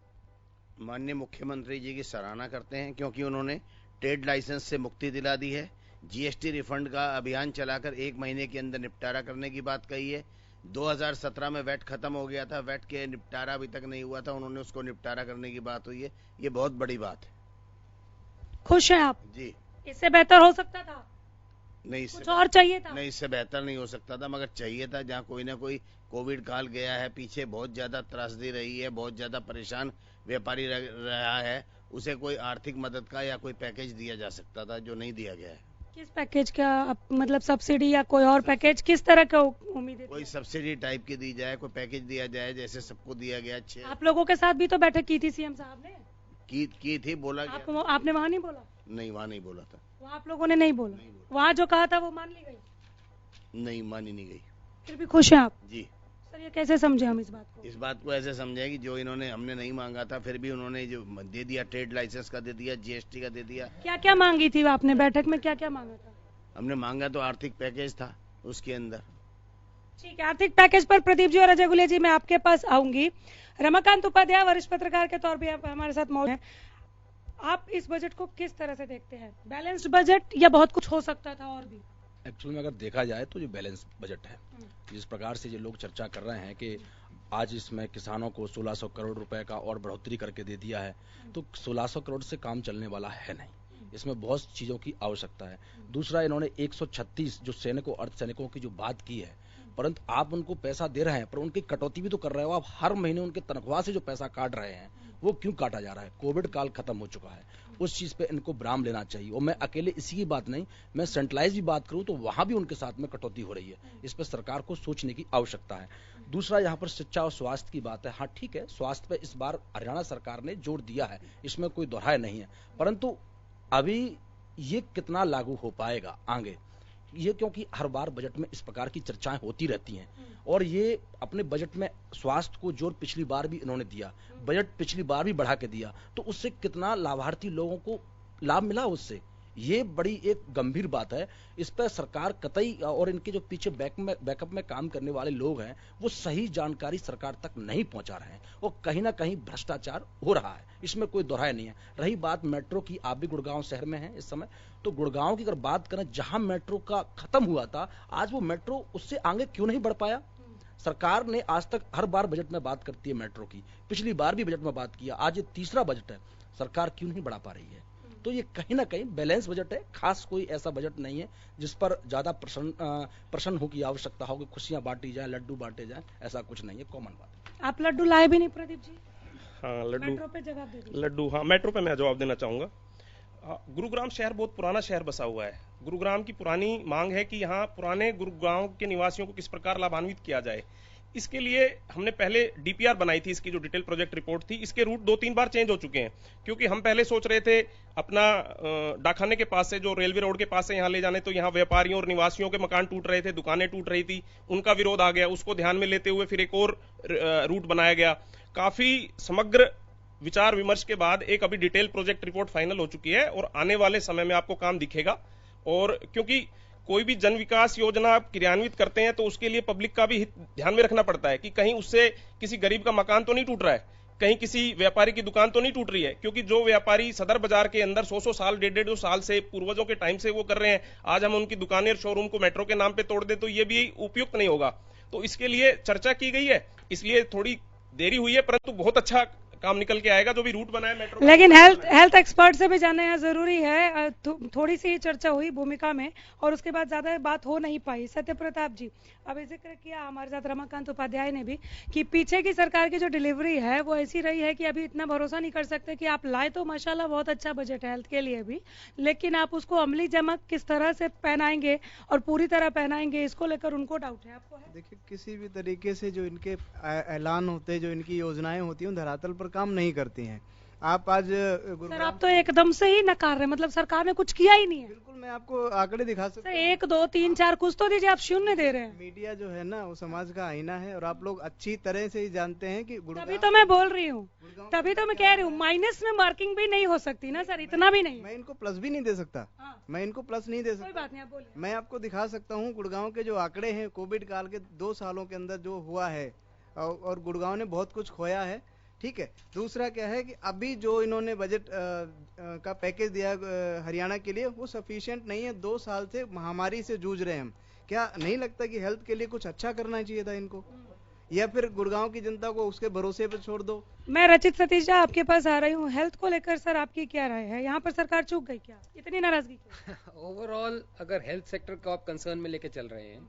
माननीय मुख्यमंत्री जी की सराहना करते हैं क्योंकि उन्होंने ट्रेड लाइसेंस से मुक्ति दिला दी है। GST रिफंड का अभियान चलाकर 1 महीने के अंदर निपटारा करने की बात कही है। 2017 में वैट खत्म हो गया था, वैट के निपटारा अभी तक नहीं हुआ था, उन्होंने उसको निपटारा करने की बात हुई है। ये बहुत बड़ी बात है। खुश हैं आप? जी। इससे बेहतर हो सकता था? नहीं, कुछ और चाहिए था? नहीं, इससे बेहतर नहीं हो सकता था, मगर चाहिए था। जहाँ कोई ना कोई कोविड काल गया है, पीछे बहुत ज्यादा त्रासदी रही है, बहुत ज्यादा परेशान व्यापारी रहा है, उसे कोई आर्थिक मदद का या कोई पैकेज दिया जा सकता था, जो नहीं दिया गया है। किस पैकेज का मतलब? सब्सिडी या कोई और पैकेज? किस तरह का उम्मीद है? कोई सब्सिडी टाइप की दी जाए, कोई पैकेज दिया जाए जैसे सबको दिया गया। आप लोगों के साथ भी तो बैठक की थी CM साहब ने? की थी, बोला गया। आपने वहाँ नहीं बोला? नहीं, वहाँ नहीं बोला था। वहाँ आप लोगों ने नहीं बोला? वहाँ जो कहा था वो मान ली गई? नहीं, मानी नहीं गई। फिर भी खुश हैं आप? जी। सर, ये कैसे समझे हम इस बात को? इस बात को ऐसे समझे कि जो हमने नहीं मांगा था, फिर भी उन्होंने जो दे दिया, ट्रेड लाइसेंस का दे दिया, GST का दे दिया। क्या क्या मांगी थी आपने बैठक में? क्या क्या मांगा था? हमने मांगा तो आर्थिक पैकेज था उसके अंदर। ठीक है, आर्थिक पैकेज पर प्रदीप जी और अजय गुले जी मैं आपके पास आऊंगी। रमाकांत उपाध्याय वरिष्ठ पत्रकार के तौर पर हमारे साथ मौजूद हैं। आप इस बजट को किस तरह से देखते हैं? बैलेंस्ड बजट या बहुत कुछ हो सकता था और भी? एक्चुअल में अगर देखा जाए तो ये बैलेंस बजट है। जिस प्रकार से ये लोग चर्चा कर रहे हैं कि आज इसमें किसानों को 1600 करोड़ रुपए का और बढ़ोतरी करके दे दिया है, तो 1600 करोड़ से काम चलने वाला है नहीं। इसमें बहुत चीजों की आवश्यकता है। दूसरा, इन्होंने 136 जो सैनिकों अर्धसैनिकों की जो बात की है, परंतु आप उनको पैसा दे रहे हैं पर उनकी कटौती भी तो कर रहे हो। आप हर महीने उनके तनख्वाह से जो पैसा काट रहे हैं वो क्यों काटा जा रहा है? कोविड काल खत्म हो चुका है, उस चीज पे इनको विराम लेना चाहिए। और मैं अकेले इसी की बात नहीं, मैं सेंट्रलाइज भी बात करूं तो वहां भी उनके साथ में कटौती हो रही है। इस पर सरकार को सोचने की आवश्यकता है। दूसरा, यहाँ पर शिक्षा और स्वास्थ्य की बात है। हाँ ठीक है, स्वास्थ्य पे इस बार हरियाणा सरकार ने जोर दिया है, इसमें कोई दोहराए नहीं है, परंतु अभी ये कितना लागू हो पाएगा आगे, ये क्योंकि हर बार बजट में इस प्रकार की चर्चाएं होती रहती हैं। और ये अपने बजट में स्वास्थ्य को जोर पिछली बार भी इन्होंने दिया, बजट पिछली बार भी बढ़ा के दिया, तो उससे कितना लाभार्थी लोगों को लाभ मिला उससे, ये बड़ी एक गंभीर बात है। इस पर सरकार कतई, और इनके जो पीछे बैकअप में काम करने वाले लोग हैं वो सही जानकारी सरकार तक नहीं पहुंचा रहे हैं, और कहीं ना कहीं भ्रष्टाचार हो रहा है, इसमें कोई दोहराए नहीं है। रही बात मेट्रो की, आप भी गुड़गांव शहर में हैं इस समय, तो गुड़गांव की अगर बात करें, जहां मेट्रो का खत्म हुआ था, आज वो मेट्रो उससे आगे क्यों नहीं बढ़ पाया? सरकार ने आज तक हर बार बजट में बात करती है मेट्रो की, पिछली बार भी बजट में बात किया, आज ये तीसरा बजट है, सरकार क्यों नहीं बढ़ा पा रही है? तो ये कहीं ना कहीं बैलेंस बजट है, खास कोई ऐसा बजट नहीं है जिस पर ज्यादा प्रसन्न हो की आवश्यकता हो कि खुशियां बांटी जाए, लड्डू बांटे जाए, ऐसा कुछ नहीं है, कॉमन बात। आप लड्डू लाए भी नहीं प्रदीप जी? हाँ, लड्डू, मेट्रो पे जवाब दे दीजिए। लड्डू, हाँ मेट्रो पे मैं जवाब देना चाहूंगा। गुरुग्राम शहर बहुत पुराना शहर बसा हुआ है। गुरुग्राम की पुरानी मांग है कि यहाँ पुराने गुरुग्राम के निवासियों को किस प्रकार लाभान्वित किया जाए। इसके लिए हमने पहले डीपीआर बनाई थी, इसकी जो डिटेल प्रोजेक्ट रिपोर्ट थी, इसके रूट 2-3 बार चेंज हो चुके हैं, क्योंकि हम पहले सोच रहे थे अपना डाकखाने के पास से, जो रेलवे रोड के पास से यहाँ ले जाने, तो यहाँ व्यापारियों और निवासियों के मकान टूट रहे थे, दुकानें टूट रही थी, उनका विरोध आ गया। उसको ध्यान में लेते हुए फिर एक और रूट बनाया गया। काफी समग्र विचार विमर्श के बाद एक अभी डिटेल प्रोजेक्ट रिपोर्ट फाइनल हो चुकी है, और आने वाले समय में आपको काम दिखेगा। और क्योंकि कोई भी जन विकास योजना आप क्रियान्वित करते हैं तो उसके लिए पब्लिक का भी हित ध्यान में रखना पड़ता है कि कहीं उससे किसी गरीब का मकान तो नहीं टूट रहा है, कहीं किसी व्यापारी की दुकान तो नहीं टूट रही है। क्योंकि जो व्यापारी सदर बाजार के अंदर 100 साल, 150 साल से, पूर्वजों के टाइम से वो कर रहे हैं, आज हम उनकी दुकानें और शोरूम को मेट्रो के नाम पे तोड़ दे तो ये भी उपयुक्त नहीं होगा। तो इसके लिए चर्चा की गई है, इसलिए थोड़ी देरी हुई है, परंतु बहुत अच्छा काम निकल के आएगा जो भी रूट बनाया मेट्रो। लेकिन हेल्थ एक्सपर्ट से भी जानना यहाँ जरूरी है। थोड़ी सी चर्चा हुई भूमिका में और उसके बाद ज्यादा बात हो नहीं पाई। सत्य प्रताप जी, अभी जिक्र किया हमारे साथ रमाकांत उपाध्याय ने भी कि पीछे की सरकार की जो डिलीवरी है वो ऐसी रही है कि अभी इतना भरोसा नहीं कर सकते कि आप लाए तो माशाल्लाह बहुत अच्छा बजट है हेल्थ के लिए भी, लेकिन आप उसको अमली जमा किस तरह से पहनाएंगे और पूरी तरह पहनाएंगे, इसको लेकर उनको डाउट है। आपको है? देखिए, किसी भी तरीके से जो इनके ऐलान होते हैं, जो इनकी योजनाएं होती हैं, धरातल पर काम नहीं करती हैं। आप आज सर, आप तो एकदम से ही नकार रहे, मतलब सरकार ने कुछ किया ही नहीं है। बिल्कुल, मैं आपको आंकड़े दिखा सकता हूँ। 1, 2, 3, 4 कुछ तो दीजिए, आप शून्य दे रहे हैं। मीडिया जो है ना वो समाज का आईना है, और आप लोग अच्छी तरह से ही जानते हैं कि तभी तो मैं बोल रही हूँ, तभी तो मैं कह रही हूँ, माइनस में मार्किंग भी नहीं हो सकती ना सर, इतना भी नहीं। मैं इनको प्लस भी नहीं दे सकता। मैं इनको प्लस नहीं दे सकता। कोई बात नहीं, आप बोलिए। मैं आपको दिखा सकता हूँ गुड़गांव के जो आंकड़े हैं, कोविड काल के 2 सालों के अंदर जो हुआ है, और गुड़गांव ने बहुत कुछ खोया है। ठीक है, दूसरा क्या है कि अभी जो इन्होंने बजट का पैकेज दिया हरियाणा के लिए, वो सफिशिएंट नहीं है। 2 साल से महामारी से जूझ रहे हैं हम। क्या नहीं लगता कि हेल्थ के लिए कुछ अच्छा करना चाहिए था इनको, या फिर गुड़गांव की जनता को उसके भरोसे पे छोड़ दो? मैं रचित सतीजा आपके पास आ रही हूँ। हेल्थ को लेकर सर आपकी क्या राय है? यहाँ पर सरकार चूक गई क्या, इतनी नाराजगी क्यों? ओवरऑल अगर हेल्थ सेक्टर को आप कंसर्न में लेके चल रहे हैं,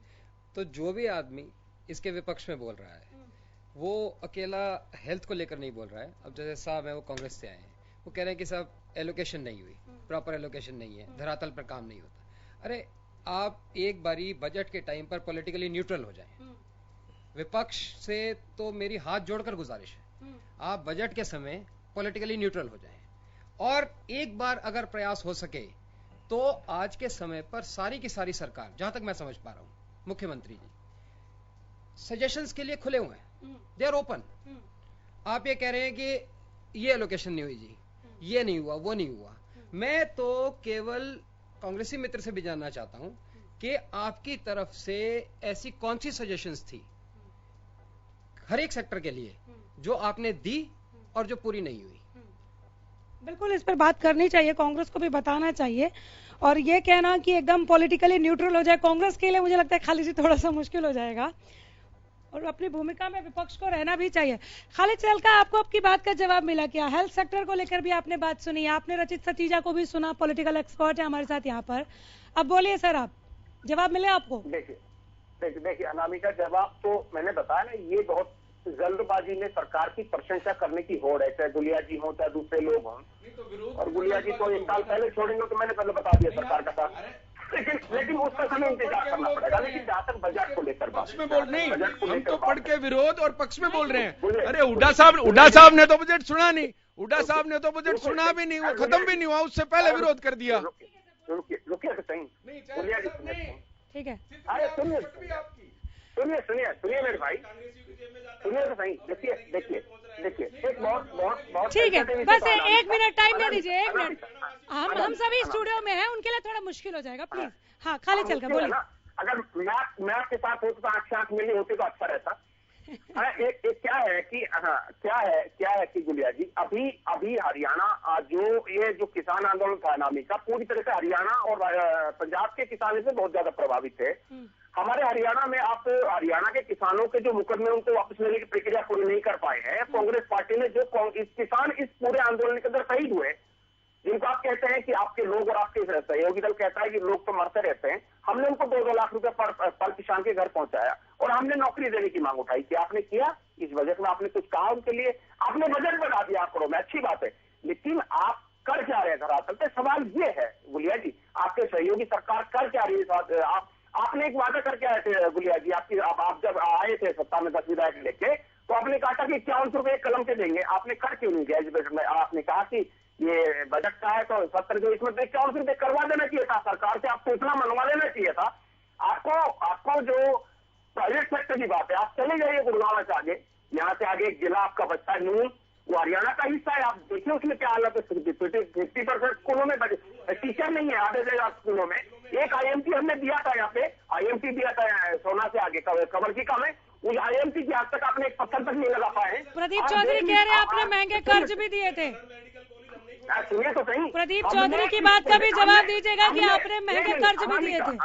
तो जो भी आदमी इसके विपक्ष में बोल रहा है वो अकेला हेल्थ को लेकर नहीं बोल रहा है। अब जैसे साहब है, वो कांग्रेस से आए हैं, वो कह रहे हैं कि साहब एलोकेशन नहीं हुई, प्रॉपर एलोकेशन नहीं है, धरातल पर काम नहीं होता। अरे आप एक बारी बजट के टाइम पर पॉलिटिकली न्यूट्रल हो जाएं। विपक्ष से तो मेरी हाथ जोड़कर गुजारिश है, आप बजट के समय पॉलिटिकली न्यूट्रल हो जाएं, और एक बार अगर प्रयास हो सके तो आज के समय पर सारी की सारी सरकार, जहां तक मैं समझ पा रहा हूं, मुख्यमंत्री जी सजेशंस के लिए खुले हुए हैं, दे आर ओपन। आप ये कह रहे हैं कि ये एलोकेशन नहीं हुई जी, ये नहीं हुआ, वो नहीं हुआ। मैं तो केवल कांग्रेसी मित्र से भी जानना चाहता हूं कि आपकी तरफ से ऐसी कौन सी सजेशंस थी हर एक सेक्टर के लिए जो आपने दी और जो पूरी नहीं हुई? बिल्कुल, इस पर बात करनी चाहिए, कांग्रेस को भी बताना चाहिए। और ये कहना कि एकदम पॉलिटिकली न्यूट्रल हो जाए कांग्रेस के लिए, मुझे लगता है खालिद जी थोड़ा सा मुश्किल हो जाएगा, और अपनी भूमिका में विपक्ष को रहना भी चाहिए। खालिद चहलका, आपको आपकी बात का जवाब मिला क्या? हेल्थ सेक्टर को लेकर भी आपने बात सुनी, आपने रचित सतीजा को भी सुना, पॉलिटिकल एक्सपर्ट है हमारे साथ यहाँ पर। अब बोलिए सर, आप जवाब मिले आपको? देखिए अनामिका, जवाब तो मैंने बताया ना, ये बहुत जल्दबाजी में सरकार की प्रशंसा करने की होड़ है, चाहे गुलिया जी हो चाहे दूसरे लोग हों। और गुलिया जी तो 1 साल पहले छोड़ेंगे तो मैंने पहले बता दिया सरकार का साथ, लेकिन उसका समय इंतजार करना पड़ेगा। लेकिन जहाँ तक बजट को लेकर पक्ष में बोल नहीं, हम तो पढ़ के विरोध और पक्ष में बोल रहे हैं। अरे हुड्डा साहब ने तो बजट सुना नहीं, हुड्डा साहब ने तो बजट सुना भी नहीं, वो खत्म भी नहीं हुआ, उससे पहले विरोध कर दिया। रुकिए तो सही, गुलिया जी ठीक है। अरे सुनिए मेरे भाई, सुनिए तो सही। देखिए एक बहुत ठीक है, बस 1 मिनट टाइम दे दीजिए, 1 मिनट। हम सभी स्टूडियो में हैं, उनके लिए थोड़ा मुश्किल हो जाएगा, प्लीज। हाँ, खाली चल कर बोलिए। अगर मैं आपके साथ होता तो आँख से आँख मिली होती तो अच्छा रहता। एक क्या है कि गुलिया जी, अभी हरियाणा जो किसान आंदोलन था अनामी का, पूरी तरह से हरियाणा और पंजाब के किसान से बहुत ज्यादा प्रभावित थे। हमारे हरियाणा में आप हरियाणा के किसानों के जो मुकदमे उनको वापस लेने की प्रक्रिया पूरी नहीं कर पाए हैं। कांग्रेस पार्टी ने जो किसान इस पूरे आंदोलन के अंदर शहीद हुए, जिनको आप कहते हैं कि आपके लोग और आपके सहयोगी दल कहता है कि लोग तो मरते रहते हैं, हमने उनको 2-2 लाख रुपए पर किसान के घर पहुंचाया और हमने नौकरी देने की मांग उठाई। क्या आपने किया? इस बजट में आपने कुछ कहा उनके लिए? आपने बजट बढ़ा दिया करो में, अच्छी बात है, लेकिन आप कर क्या रहे हैं धरातल पे? सवाल ये है गुलिया जी, आपके सहयोगी सरकार कर क्या रही है? आपने एक वादा करके आए थे गुलिया जी, आप जब आए थे सत्ता में 10 विधायक लेके, तो आपने कहा था कि 51 रुपए कलम के देंगे। आपने कर क्यों नहीं दिया इस बजट में? आपने कहा कि ये बजट का है तो 70 जो इसमें 51 रुपए करवा देना चाहिए था सरकार से, आपको इतना मनवा लेना चाहिए था। आपको जो प्राइवेट सेक्टर की बात है, आप चले जाइए गुड़गांव से आगे, यहाँ से आगे एक जिला आपका बचता है नून, वो हरियाणा का हिस्सा है। आप देखिए उसमें क्या हालत है। 50% स्कूलों में टीचर नहीं है, आधे से ज्यादा स्कूलों में। एक IMT हमने दिया था, यहाँ पे IMT दिया था सोना से आगे कमर की काम है, उस IMT की आज तक आपने एक पत्थर तक नहीं लगा पाए। प्रदीप चौधरी कह रहे हैं आपने महंगे कर्ज भी दिए थे। सुनिए तो सही, प्रदीप चौधरी की बात का भी जवाब दीजिएगा कि आपने महंगे कर्ज भी दिए थे।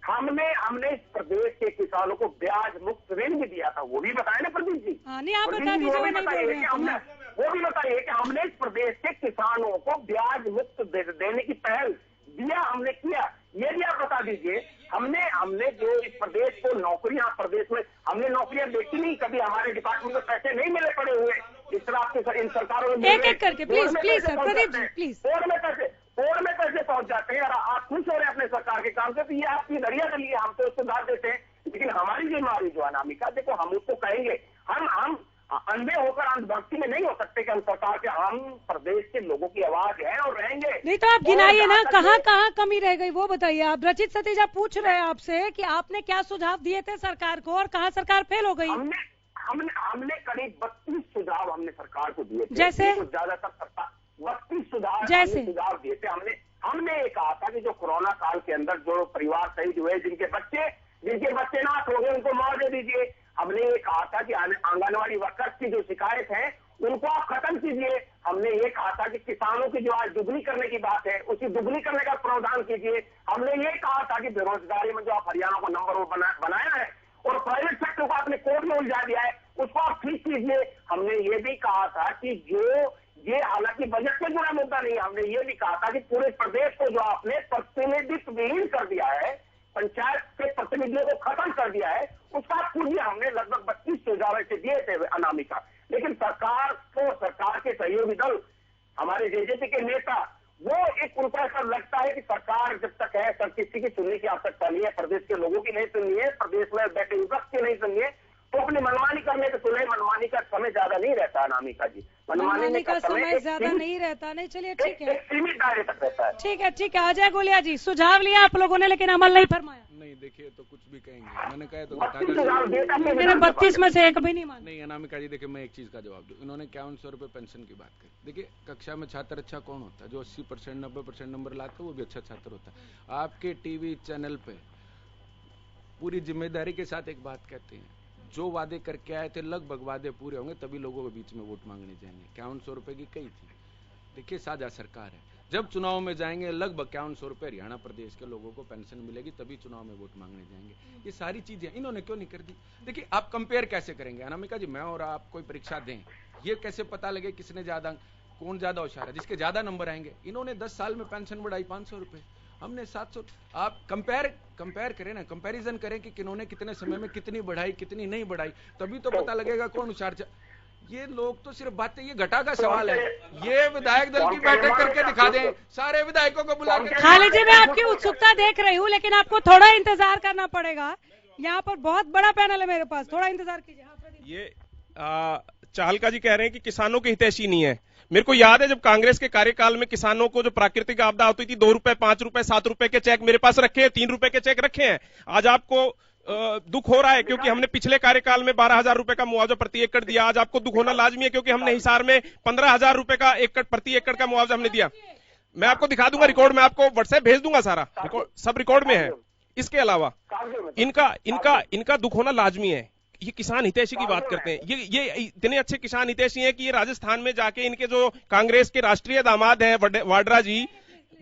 हमने इस प्रदेश के किसानों को ब्याज मुक्त ऋण भी दिया था, वो भी बताए ना प्रदीप जी। नहीं, आप बता दीजिए, मैं नहीं बोल रही हूँ। वो भी बताइए कि हमने इस प्रदेश के किसानों को ब्याज मुक्त देने की पहल दिया, हमने किया, ये भी आप बता दीजिए। हमने जो इस प्रदेश को नौकरियां, प्रदेश में हमने नौकरियां देखी नहीं कभी, हमारे डिपार्टमेंट में पैसे नहीं मिले पड़े हुए इस तरह आपके इन सरकारों ने एक करके please sir, Pradeep ji please. Board में पैसे पहुंच जाते हैं और आप खुश हो रहे हैं अपने सरकार के काम से, तो ये आपकी दरिया के लिए हम तो सुधार देते हैं। लेकिन हमारी जिम्मेदारी जो अनामिका, देखो हम उसको कहेंगे, हम अंधे होकर अंधभक्ति में नहीं हो सकते कि हम सरकार के, हम प्रदेश के लोगों की आवाज है और रहेंगे। नहीं तो आप गिनाइए ना, कहाँ कमी रह गई वो बताइए आप। रचित सतीजा पूछ रहे हैं आपसे कि आपने क्या सुझाव दिए थे सरकार को और कहाँ सरकार फेल हो गई। हमने करीब 32 सुझाव हमने सरकार को दिए थे, जैसे ज्यादातर 32 सुझाव दिए थे। हमने ये कहा था कि जो कोरोना काल के अंदर जो परिवार शहीद हुए, जिनके बच्चे नाश हो गए, उनको मुआवजे दीजिए। हमने ये कहा था कि आंगनवाड़ी वर्कर्स की जो शिकायत है उनको आप खत्म कीजिए। हमने ये कहा था कि किसानों की जो आज दुगनी करने की बात है, उसी दुगनी करने का प्रावधान कीजिए। हमने ये कहा था कि बेरोजगारी में जो आप हरियाणा को नंबर 1 बनाया है और प्राइवेट सेक्टर को आपने कोर्ट में उलझा दिया है, उसको आप ठीक कीजिए। हमने ये भी कहा था कि ये हालांकि बजट से जुड़ा मुद्दा नहीं, हमने ये भी कहा था कि पूरे प्रदेश को जो आपने प्रतिनिधित्व विहीन कर दिया है, पंचायत के प्रतिनिधियों को खत्म कर दिया है, उसका पूरी हमने लगभग 32 सुझाव ऐसे दिए थे अनामिका। लेकिन सरकार के सहयोगी दल, हमारे जेजेपी के नेता, वो एक उनको ऐसा लगता है कि सरकार जब तक है सर किसी की सुनने की आवश्यकता नहीं है, प्रदेश के लोगों की नहीं सुननी है, प्रदेश में बैठे विपक्ष की नहीं सुननी है, तो अपनी मनमानी करने के सुने। मनमानी का समय ज्यादा नहीं रहता अनामिका जी, मनमानी का समय ज्यादा नहीं रहता। नहीं, चलिए ठीक है, सीमित दायरे तक रहता है। ठीक है। अजय गोलिया जी, सुझाव लिया आप लोगों ने लेकिन अमल नहीं फरमाया। नहीं देखिए, तो कुछ भी कहेंगे, मैंने कहा तो मैंने 32 में से एक भी नहीं माना। नहीं अनामिका जी, देखिए मैं एक चीज का जवाब दूं। इन्होंने 5100 रुपए पेंशन की बात करी। देखिए कक्षा में छात्र अच्छा कौन होता है? जो 80% 90% नंबर लाता है वो भी अच्छा छात्र होता है। आपके टीवी चैनल पे पूरी जिम्मेदारी के साथ एक बात कहते हैं, जो वादे करके आए थे लगभग वादे पूरे होंगे तभी लोगों के बीच में वोट मांगने जाएंगे। 5100 रुपए की कई थी। देखिए साझा सरकार है, जब चुनाव में जाएंगे लगभग 5100 रुपए हरियाणा प्रदेश के लोगों को पेंशन मिलेगी, तभी चुनाव में वोट मांगने जाएंगे। ये सारी चीजें इन्होंने क्यों नहीं कर दी? देखिए आप कंपेयर कैसे करेंगे अनामिका जी? मैं और आप कोई परीक्षा दें, ये कैसे पता लगे किसने ज्यादा, कौन ज्यादा होशियार है? जिसके ज्यादा नंबर आएंगे। इन्होंने 10 साल में पेंशन बढ़ाई 500 रुपए, हमने 700। आप कंपेयर करें ना, कंपैरिजन करें कि किन्होंने कितने समय में कितनी बढ़ाई कितनी नहीं बढ़ाई, तभी तो पता लगेगा कौन उछार। ये लोग तो सिर्फ बातें, ये घटा का सवाल है। ये विधायक दल की बैठक करके दिखा दें, सारे विधायकों को बुला के। खालिद जी, मैं आपकी उत्सुकता देख रही हूँ, लेकिन आपको थोड़ा इंतजार करना पड़ेगा। यहाँ पर बहुत बड़ा पैनल है मेरे पास, थोड़ा इंतजार कीजिए। ये चाहलका जी कह रहे हैं कि किसानों के हितैषी नहीं है। मेरे को याद है जब कांग्रेस के कार्यकाल में किसानों को जो प्राकृतिक आपदा होती थी, 2 रुपए, 5 रुपए, 7 रुपए के चेक मेरे पास रखे हैं, 3 रुपए के चेक रखे हैं। आज आपको दुख हो रहा है क्योंकि हमने पिछले कार्यकाल में 12,000 रुपए का मुआवजा प्रति एकड़ दिया। आज आपको दुख होना लाजमी है क्योंकि हमने हिसार में 15,000 रुपए का प्रति एकड़ का मुआवजा हमने दिया। मैं आपको दिखा दूंगा रिकॉर्ड में, आपको व्हाट्सएप भेज दूंगा, सारा सब रिकॉर्ड में है। इसके अलावा इनका दुख होना लाजमी है। ये किसान हितैषी की बात करते हैं, ये इतने अच्छे किसान हितैषी हैं कि ये राजस्थान में जाके इनके जो कांग्रेस के राष्ट्रीय दामाद हैं वाड्रा जी,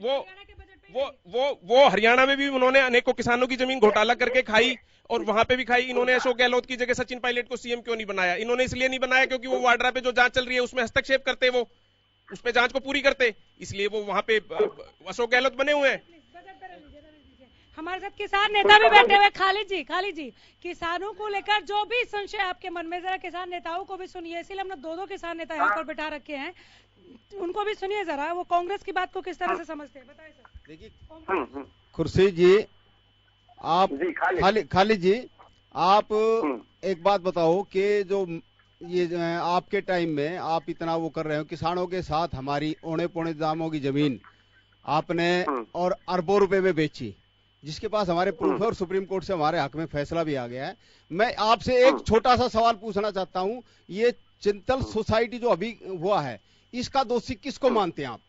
वो हरियाणा में भी उन्होंने अनेकों किसानों की जमीन घोटाला करके खाई और वहां पे भी खाई। इन्होंने अशोक गहलोत की जगह सचिन पायलट को सीएम क्यों नहीं बनाया? इन्होंने इसलिए नहीं बनाया क्योंकि वो वाड्रा पे जो जांच चल रही है उसमें हस्तक्षेप करते, वो उस पे जांच को पूरी करते, इसलिए वो वहां पे अशोक गहलोत बने हुए हैं। हमारे साथ किसान नेता भी बैठे हुए। खालिद जी, किसानों को लेकर जो भी संशय आपके मन में, जरा किसान नेताओं को भी सुनिए। इसीलिए हमने 2 किसान नेता यहाँ पर बैठा रखे हैं, उनको भी सुनिए जरा, वो कांग्रेस की बात को किस तरह से समझते हैं, बताइए सर। देखिए खुर्शीद जी, आप खालिद जी, आप एक बात बताओ कि जो ये आपके टाइम में आप इतना वो कर रहे हो, किसानों के साथ हमारी औने पौने दामों की जमीन आपने और अरबों रुपए में बेची, जिसके पास हमारे प्रूफ है और सुप्रीम कोर्ट से हमारे हक में फैसला भी आ गया है। मैं आपसे एक छोटा सा सवाल पूछना चाहता हूं, ये चिंतल सोसाइटी जो अभी हुआ है, इसका दोषी किसको मानते हैं आप?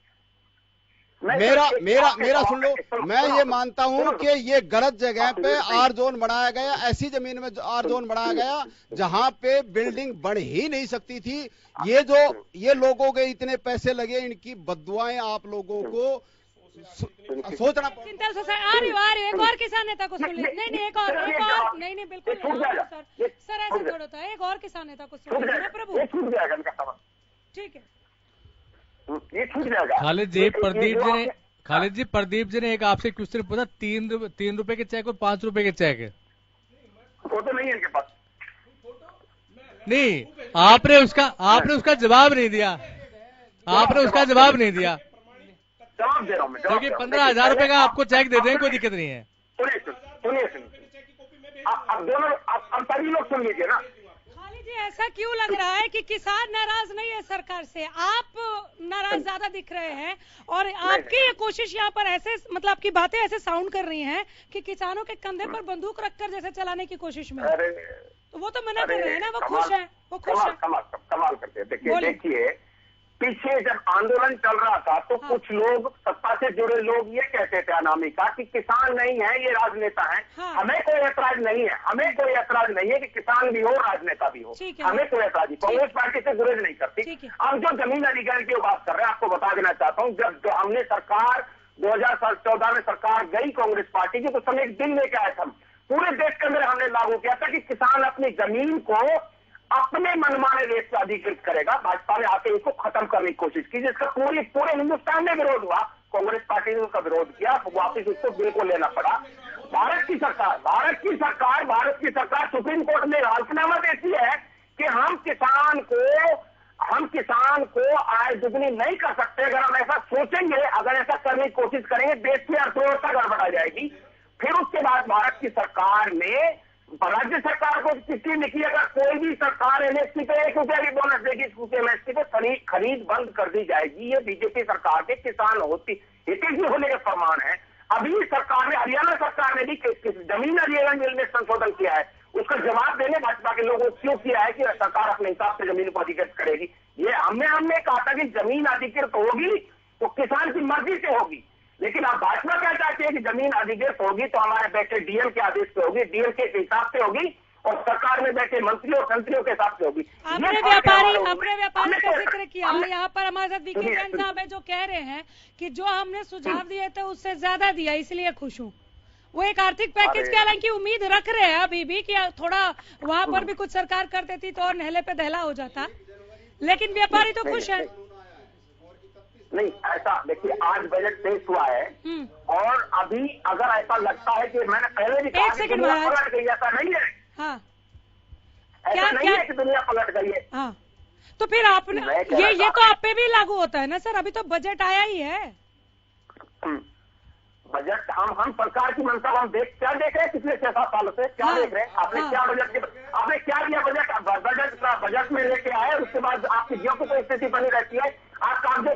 मेरा सुन लो, मैं ये मानता हूं कि ये गलत जगह पे आर जोन बनाया गया, ऐसी जमीन में आर जोन बनाया गया जहां पे बिल्डिंग बन ही नहीं सकती थी। ये लोगों के इतने पैसे लगे, इनकी बददुआएं आप लोगों को सोचना। चिंतल सोसाइटी आ रही एक और किसान नेता को सुन लीजिए। नहीं, एक और नहीं, बिल्कुल सर ऐसे थोड़ा था। एक और किसान नेता को सुन लीजिए प्रभु, ठीक है, ये छूट जाएगा। खालिद जी, प्रदीप जी ने एक आपसे क्वेश्चन पूछा, 3 रुपए के चेक और 5 रुपए के चेक है, वो तो नहीं है इनके पास। नहीं, आपने उसका जवाब नहीं दिया, जवाब दे रहा हूँ, क्योंकि 15,000 रुपए का आपको चेक दे दें, कोई दिक्कत नहीं है। सुनिए, अब दोनों, अब सभी लोग सुन लीजिए ना। खालिद जी, ऐसा क्यों लग रहा है कि किसान नाराज नहीं है सरकार से, आप नाराज ज्यादा दिख रहे हैं, और आपकी ये कोशिश यहाँ पर ऐसे, मतलब आपकी बातें ऐसे साउंड कर रही हैं कि किसानों के कंधे पर बंदूक रखकर जैसे चलाने की कोशिश में, तो वो तो मना कर रहे हैं ना, वो खुश है, कमाल करते हैं। देखिए, पीछे जब आंदोलन चल रहा था तो कुछ लोग, सत्ता से जुड़े लोग ये कहते थे अनामिका कि किसान नहीं है, ये राजनेता है। हमें कोई ऐतराज नहीं है, कि किसान भी हो, राजनेता भी हो, हमें कोई ऐतराज नहीं। कांग्रेस पार्टी से गुरेज नहीं करती। अब जो जमीन अधिग्रहण की बात कर रहे हैं, आपको बता देना चाहता हूँ, जब हमने सरकार 2014 में सरकार गई कांग्रेस पार्टी की, तो समय एक दिन लेके आए थे, पूरे देश के अंदर हमने लागू किया था कि किसान अपनी जमीन को अपने मनमाने रेट से अधिकृत करेगा। भाजपा ने आके इसको खत्म करने की कोशिश की, जिसका पूरे हिंदुस्तान में विरोध हुआ। कांग्रेस पार्टी ने उसका विरोध किया, वापिस उसको बिल को लेना पड़ा। भारत की सरकार सुप्रीम कोर्ट में हल्फनामा देती है कि हम किसान को आय दुगनी नहीं कर सकते। अगर हम ऐसा सोचेंगे, अगर ऐसा करने की कोशिश करेंगे, देश की अर्थव्यवस्था गड़बड़ा जाएगी। फिर उसके बाद भारत की सरकार ने राज्य सरकार को चिट्ठी लिखी, अगर कोई भी सरकार एमएसपी पे 1 रुपया भी बोनस देगी, उसके एमएसपी पे खरीद बंद कर दी जाएगी। ये बीजेपी सरकार के किसान हितैषी होने का प्रमाण है। अभी सरकार ने, हरियाणा सरकार ने भी जमीन अधिग्रहण बिल में संशोधन किया है। उसका जवाब देने भाजपा के लोगों को क्यों किया है कि सरकार अपने हिसाब से जमीन को अधिकृत करेगी। ये हमने कहा था कि जमीन अधिकृत होगी तो किसान की मर्जी से होगी, लेकिन अब भाजपा क्या चाहती है कि जमीन अधिकृत होगी तो हमारे बैठे डीएम के आदेश पे होगी, डीएम के हिसाब से होगी, और सरकार में बैठे मंत्रियों और संतरियों के हिसाब से होगी। आपने व्यापारी का जिक्र किया, यहाँ पर हमारे साथ वीके जैन साहब है जो कह रहे हैं कि जो हमने सुझाव दिए थे उससे ज्यादा दिया, इसलिए खुश हूँ। वो एक आर्थिक पैकेज की हालांकि उम्मीद रख रहे हैं अभी भी कि थोड़ा वहां पर भी कुछ सरकार कर देती तो और नहले पे दहला हो जाता, लेकिन व्यापारी तो खुश है। नहीं, ऐसा देखिए, आज बजट पेश हुआ है और अभी अगर ऐसा लगता है कि मैंने पहले भी कहा कि दुनिया पलट गई, ऐसा नहीं है। हाँ। ऐसा नहीं है कि दुनिया पलट गई है। हाँ। तो फिर आपने ये तो आप पे भी लागू होता है ना सर, अभी तो बजट आया ही है। बजट हम सरकार की मंशा हम क्या देख रहे हैं पिछले 6-7 सालों से, क्या देख रहे हैं? आपने क्या आपने क्या दिया बजट में लेके आए, उसके बाद आपकी जियो की कोई स्थिति बनी रहती है, आप कागजों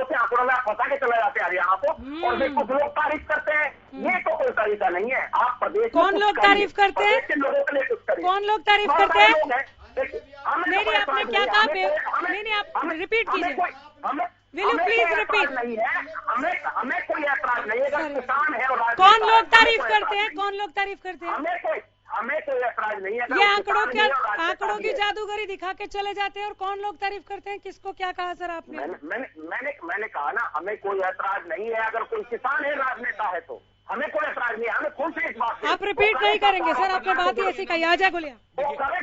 के आंकड़ों में फंसा के चले जाते हैं हरियाणा को, और फिर कुछ लोग तारीफ करते हैं। ये तो कोई तरीका नहीं है। आप प्रदेश कौन लोग तारीफ करते हैं? लोगों के लिए कुछ करिए। कौन लोग तारीफ करते हैं? नहीं, आपने क्या कहा? नहीं, आप रिपीट कीजिए। Will you please repeat? नहीं है, हमें कोई ऐतराज नहीं है, अगर किसान है और कौन लोग तारीफ करते हैं? कौन लोग तारीफ करते हैं? हमें कोई ऐतराज नहीं है। ये आंकड़ों की जादूगरी दिखा के चले जाते हैं, और कौन लोग तारीफ करते हैं? किसको क्या कहा सर आपने? मैंने कहा ना, हमें कोई ऐतराज नहीं है। अगर कोई किसान है, राजनेता है, तो हमें कोई ऐतराज नहीं है। हमें खुद से इस बात आप रिपीट नहीं करेंगे सर, आपने बात ही ऐसी कही। आ जाए गोलियां।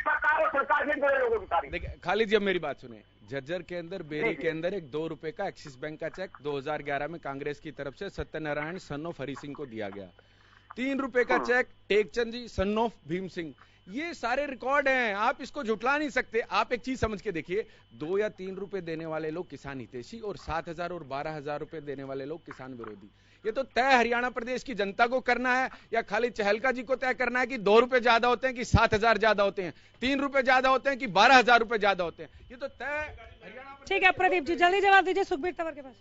सरकार और सरकार से जुड़े लोगों की तारीफ। देखिए खालिद जी, अब मेरी बात सुने। झज्जर के अंदर बेरी के अंदर एक 2 रुपए का एक्सिस बैंक का चेक 2011 में कांग्रेस की तरफ से सत्यनारायण सन ऑफ हरि सिंह को दिया गया। 3 रुपए का cheque Tekchand ji son of Bhim Singh. ये सारे रिकॉर्ड हैं, आप इसको झुठला नहीं सकते। आप एक चीज समझ के देखिए, 2 या 3 रुपए देने वाले लोग किसान हितैषी और 7,000 और 12,000 रुपए देने वाले लोग किसान विरोधी। ये तो तय हरियाणा प्रदेश की जनता को करना है, या खाली चहलका जी को तय करना है कि 2 रुपए ज्यादा होते हैं कि 7,000 ज्यादा होते हैं, 3 रुपए ज्यादा होते हैं कि 12,000 रुपए ज्यादा होते हैं। ये तो तय हरियाणा। ठीक है प्रदीप जी, जल्दी जवाब दीजिए सुखबीर तंवर के पास।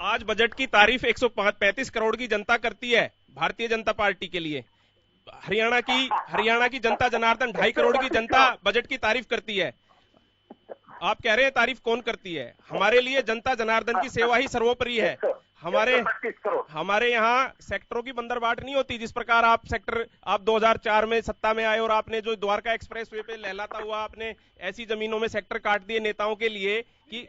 आज बजट की तारीफ 135 करोड़ की जनता करती है भारतीय जनता पार्टी के लिए। हरियाणा की जनता जनार्दन 2.5 करोड़ की जनता बजट की तारीफ करती है। आप कह रहे हैं तारीफ कौन करती है? हमारे लिए जनता जनार्दन की सेवा ही सर्वोपरि है। हमारे यहाँ सेक्टरों की बंदरबाट नहीं होती, जिस प्रकार आप 2004 में सत्ता में आए और आपने जो द्वारका एक्सप्रेस वे पे लहलाता हुआ आपने ऐसी जमीनों में सेक्टर काट दिए नेताओं के लिए कि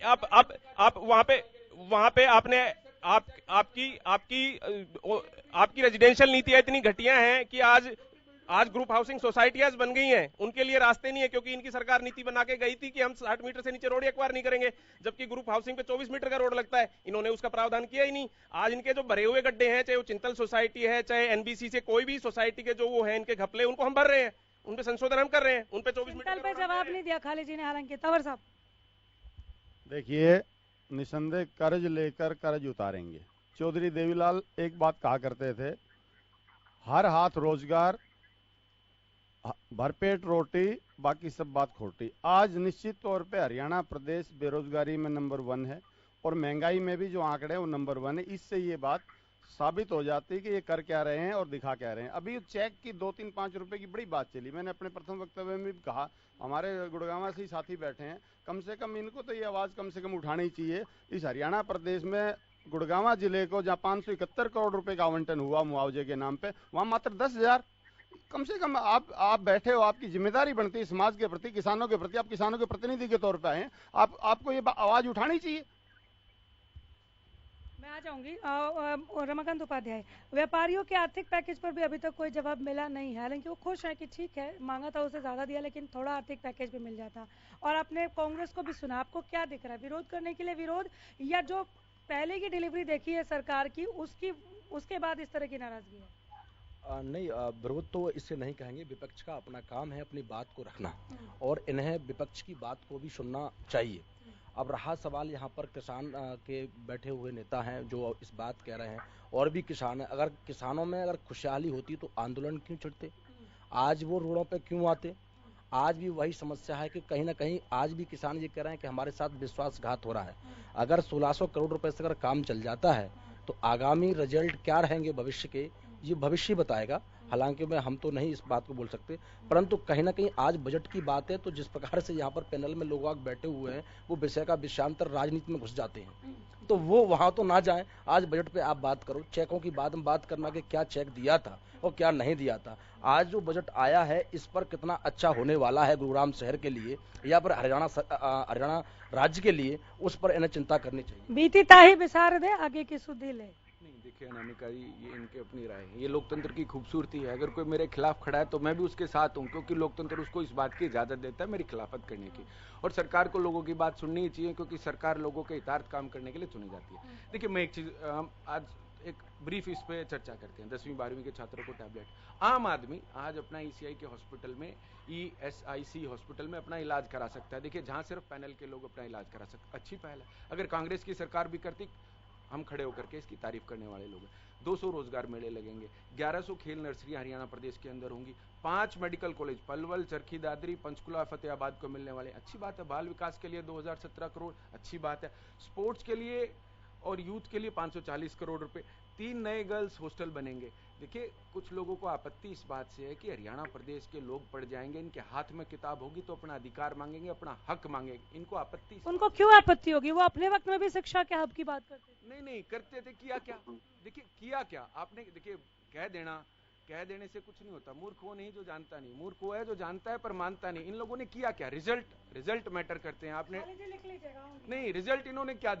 आप वहां पे आपने आपकी रेजिडेंशियल नीतियां इतनी घटिया हैं कि आज ग्रुप हाउसिंग सोसाइटियां बन गई हैं, उनके लिए रास्ते नहीं है, क्योंकि इनकी सरकार नीति बना के गई थी कि हम 60 मीटर से नीचे रोड एक्वायर नहीं करेंगे, जबकि ग्रुप हाउसिंग पे 24 मीटर का रोड लगता है। इन्होंने उसका प्रावधान किया ही नहीं। आज इनके जो भरे हुए गड्ढे हैं, चाहे वो चिंतल सोसाइटी है, चाहे एनबीसी से कोई भी सोसाइटी के जो वो है इनके घपले, उनको हम भर रहे हैं, उन पे संशोधन हम कर रहे हैं, उन पे 24 मीटर पे जवाब नहीं दिया खालिद जी ने। हालांकि तंवर साहब देखिए, निसंदेह कर्ज लेकर कर्ज उतारेंगे। चौधरी देवीलाल एक बात कहा करते थे, हर हाथ रोजगार भरपेट रोटी, बाकी सब बात खोटी। आज निश्चित तौर पे हरियाणा प्रदेश बेरोजगारी में नंबर 1 है और महंगाई में भी जो आंकड़े हैं वो नंबर 1 है। इससे ये बात साबित हो जाती है कि ये कर क्या रहे हैं और दिखा क्या रहे हैं। अभी चेक की 2-3-5 रुपए की बड़ी बात चली। मैंने अपने प्रथम वक्तव्य में भी कहा, हमारे गुड़गांव से ही साथी बैठे हैं, कम से कम इनको तो ये आवाज कम से कम उठानी चाहिए। इस हरियाणा प्रदेश में गुड़गांव जिले को जहाँ 571 करोड़ रुपए का आवंटन हुआ मुआवजे के नाम पे, वहां मात्र 10,000। कम से कम आप बैठे हो, आपकी जिम्मेदारी बनती है समाज के प्रति, किसानों के प्रति, आप किसानों के प्रतिनिधि के तौर पे आए हैं, आपको ये आवाज उठानी चाहिए। मैं आ जाऊंगी। रमाकांत उपाध्याय, व्यापारियों के आर्थिक पैकेज पर भी अभी तक कोई जवाब मिला नहीं है। हालांकि वो खुश है कि ठीक है, मांगा था उसे ज्यादा दिया, लेकिन थोड़ा आर्थिक पैकेज भी मिल जाता। और आपने कांग्रेस को भी सुना, आपको क्या दिख रहा है? विरोध करने के लिए विरोध, या जो पहले की डिलीवरी देखी है सरकार की उसके बाद इस तरह की नाराजगी है? नहीं, विरोध तो इससे नहीं कहेंगे। विपक्ष का अपना काम है अपनी बात को रखना, और इन्हें विपक्ष की बात को भी सुनना चाहिए। अब रहा सवाल, यहाँ पर किसान के बैठे हुए नेता हैं जो इस बात कह रहे हैं, और भी किसान हैं। अगर किसानों में अगर खुशहाली होती तो आंदोलन क्यों छिड़ते? आज वो रोडों पे क्यों आते? आज भी वही समस्या है कि कहीं ना कहीं आज भी किसान ये कह रहे हैं कि हमारे साथ विश्वासघात हो रहा है। अगर 1600 करोड़ रुपए से अगर काम चल जाता है तो आगामी रिजल्ट क्या रहेंगे भविष्य के, ये भविष्य बताएगा। हालांकि हम तो नहीं इस बात को बोल सकते, परंतु कहीं ना कहीं आज बजट की बात है तो जिस प्रकार से यहाँ पर पैनल में लोग बैठे हुए हैं वो विषय का विषयांतर राजनीति में घुस जाते हैं, तो वो वहां तो ना जाए। आज बजट पे आप बात करो, चेकों की बात में बात करना कि क्या चेक दिया था और क्या नहीं दिया था। आज जो बजट आया है इस पर कितना अच्छा होने वाला है गुरुग्राम शहर के लिए या पर हरियाणा राज्य के लिए, उस पर इन्हें चिंता करनी चाहिए। बीती ताही बिसार दे, आगे की सुधी ले। देखिए अनामिका जी, ये इनके अपनी राय है, ये लोकतंत्र की खूबसूरती है। अगर कोई मेरे खिलाफ खड़ा है तो मैं भी उसके साथ हूँ, क्योंकि लोकतंत्र उसको इस बात की इजाजत देता है मेरी खिलाफत करने की। और सरकार को लोगों की बात सुननी ही चाहिए, क्योंकि सरकार लोगों के हितार्थ काम करने के लिए चुनी जाती है। देखिए मैं एक चीज, हम आज एक ब्रीफ इस पे चर्चा करते हैं। 10वीं 12वीं के छात्रों को टैबलेट, आम आदमी आज अपना ईसीआई के हॉस्पिटल में, ESIC हॉस्पिटल में अपना इलाज करा सकता है। देखिए जहां सिर्फ पैनल के लोग अपना इलाज करा सकते, अच्छी पहल है। अगर कांग्रेस की सरकार भी करती, हम खड़े होकर के इसकी तारीफ करने वाले लोग हैं। 200 रोजगार मेले लगेंगे, 1100 खेल नर्सरी हरियाणा प्रदेश के अंदर होंगी, 5 मेडिकल कॉलेज पलवल, चरखी दादरी, पंचकुला, फतेहाबाद को मिलने वाले, अच्छी बात है। बाल विकास के लिए 2017 करोड़, अच्छी बात है। स्पोर्ट्स के लिए और यूथ के लिए 540 करोड़ रुपए, 3 नए गर्ल्स हॉस्टल बनेंगे। देखिए कुछ लोगों को आपत्ति इस बात से है कि हरियाणा प्रदेश के लोग पढ़ जाएंगे, इनके हाथ में किताब होगी तो अपना अधिकार मांगेंगे, अपना हक मांगेंगे, इनको आपत्ति। उनको क्यों आपत्ति होगी? वो अपने वक्त में भी शिक्षा के हक की बात करते थे। नहीं करते थे, किया क्या? देखिए किया क्या आपने? देखिए कह देने से कुछ नहीं होता। मूर्ख वो नहीं जो जानता नहीं, मूर्ख वो है जो जानता है पर मानता नहीं। इन लोगों ने किया क्या? रिजल्ट मैटर करते हैं। आपने नहीं, रिजल्ट इन्होंने क्या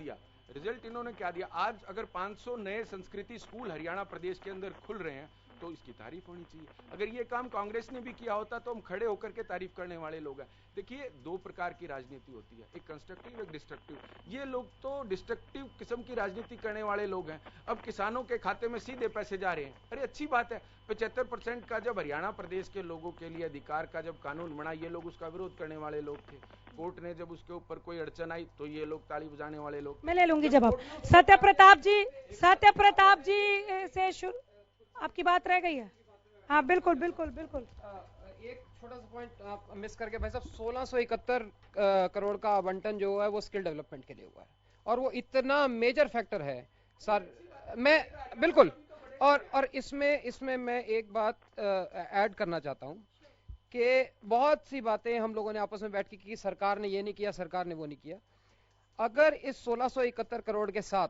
दिया? आज अगर 500 नए संस्कृति स्कूल हरियाणा प्रदेश के अंदर खुल रहे हैं तो इसकी तारीफ होनी चाहिए। अगर ये काम कांग्रेस ने भी किया होता तो हम खड़े होकर के तारीफ करने वाले लोग हैं। देखिए 2 प्रकार की राजनीति होती है, एक कंस्ट्रक्टिव, एक डिस्ट्रक्टिव। ये लोग तो डिस्ट्रक्टिव किस्म की राजनीति करने वाले लोग हैं। अब किसानों के खाते में सीधे पैसे जा रहे हैं, अरे अच्छी बात है। 75% का जब हरियाणा प्रदेश के लोगों के लिए अधिकार का जब कानून बना, ये लोग उसका विरोध करने वाले लोग थे। कोर्ट ने जब उसके ऊपर कोई अड़चन आई तो ये लोग ताली बजाने वाले लोग। मैं ले लूंगी जवाब। सत्य प्रताप जी से शुरू, आपकी बात रह गई है? हाँ बिल्कुल। एक छोटा सा पॉइंट आप मिस करके भाई साहब, 1671 करोड़ का आवंटन जो है वो स्किल डेवलपमेंट के लिए हुआ है, और वो इतना मेजर फैक्टर है सर। मैं बिल्कुल, और इसमें मैं एक बात ऐड करना चाहता हूँ कि बहुत सी बातें हम लोगों ने आपस में बैठ के की, सरकार ने ये नहीं किया, सरकार ने वो नहीं किया। अगर इस 1671 करोड़ के साथ,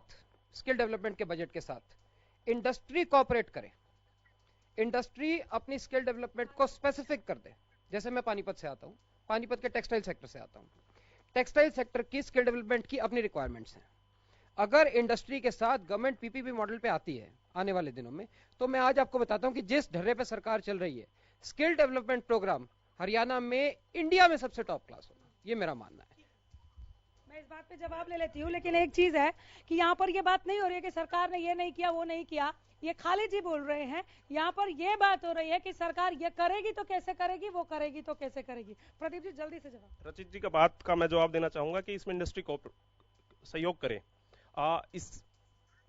स्किल डेवलपमेंट के बजट के साथ, इंडस्ट्री कोऑपरेट करे, इंडस्ट्री अपनी स्किल डेवलपमेंट को स्पेसिफिक कर दे। जैसे मैं पानीपत से आता हूं, पानीपत के टेक्सटाइल सेक्टर से आता हूं, टेक्सटाइल सेक्टर की स्किल डेवलपमेंट की अपनी रिक्वायरमेंट्स हैं। अगर इंडस्ट्री के साथ गवर्नमेंट पीपीपी मॉडल पे आती है आने वाले दिनों में, तो मैं आज आपको बताता हूं कि जिस ढर्रे पे सरकार चल रही है, स्किल डेवलपमेंट प्रोग्राम हरियाणा में इंडिया में सबसे टॉप क्लास होगा, ये मेरा मानना है। मैं इस बात पे जवाब ले लेती हूँ, लेकिन एक चीज है कि यहाँ पर ये बात नहीं हो रही है कि सरकार ने ये नहीं किया, वो नहीं किया। ये खालिद जी बोल रहे हैं, यहाँ पर ये बात हो रही है कि सरकार ये करेगी तो कैसे करेगी, वो करेगी तो कैसे करेगी। प्रदीप जी जल्दी से जवाब। रचित जी का बात का मैं जवाब देना चाहूंगा कि इसमें इंडस्ट्री को सहयोग करे। इस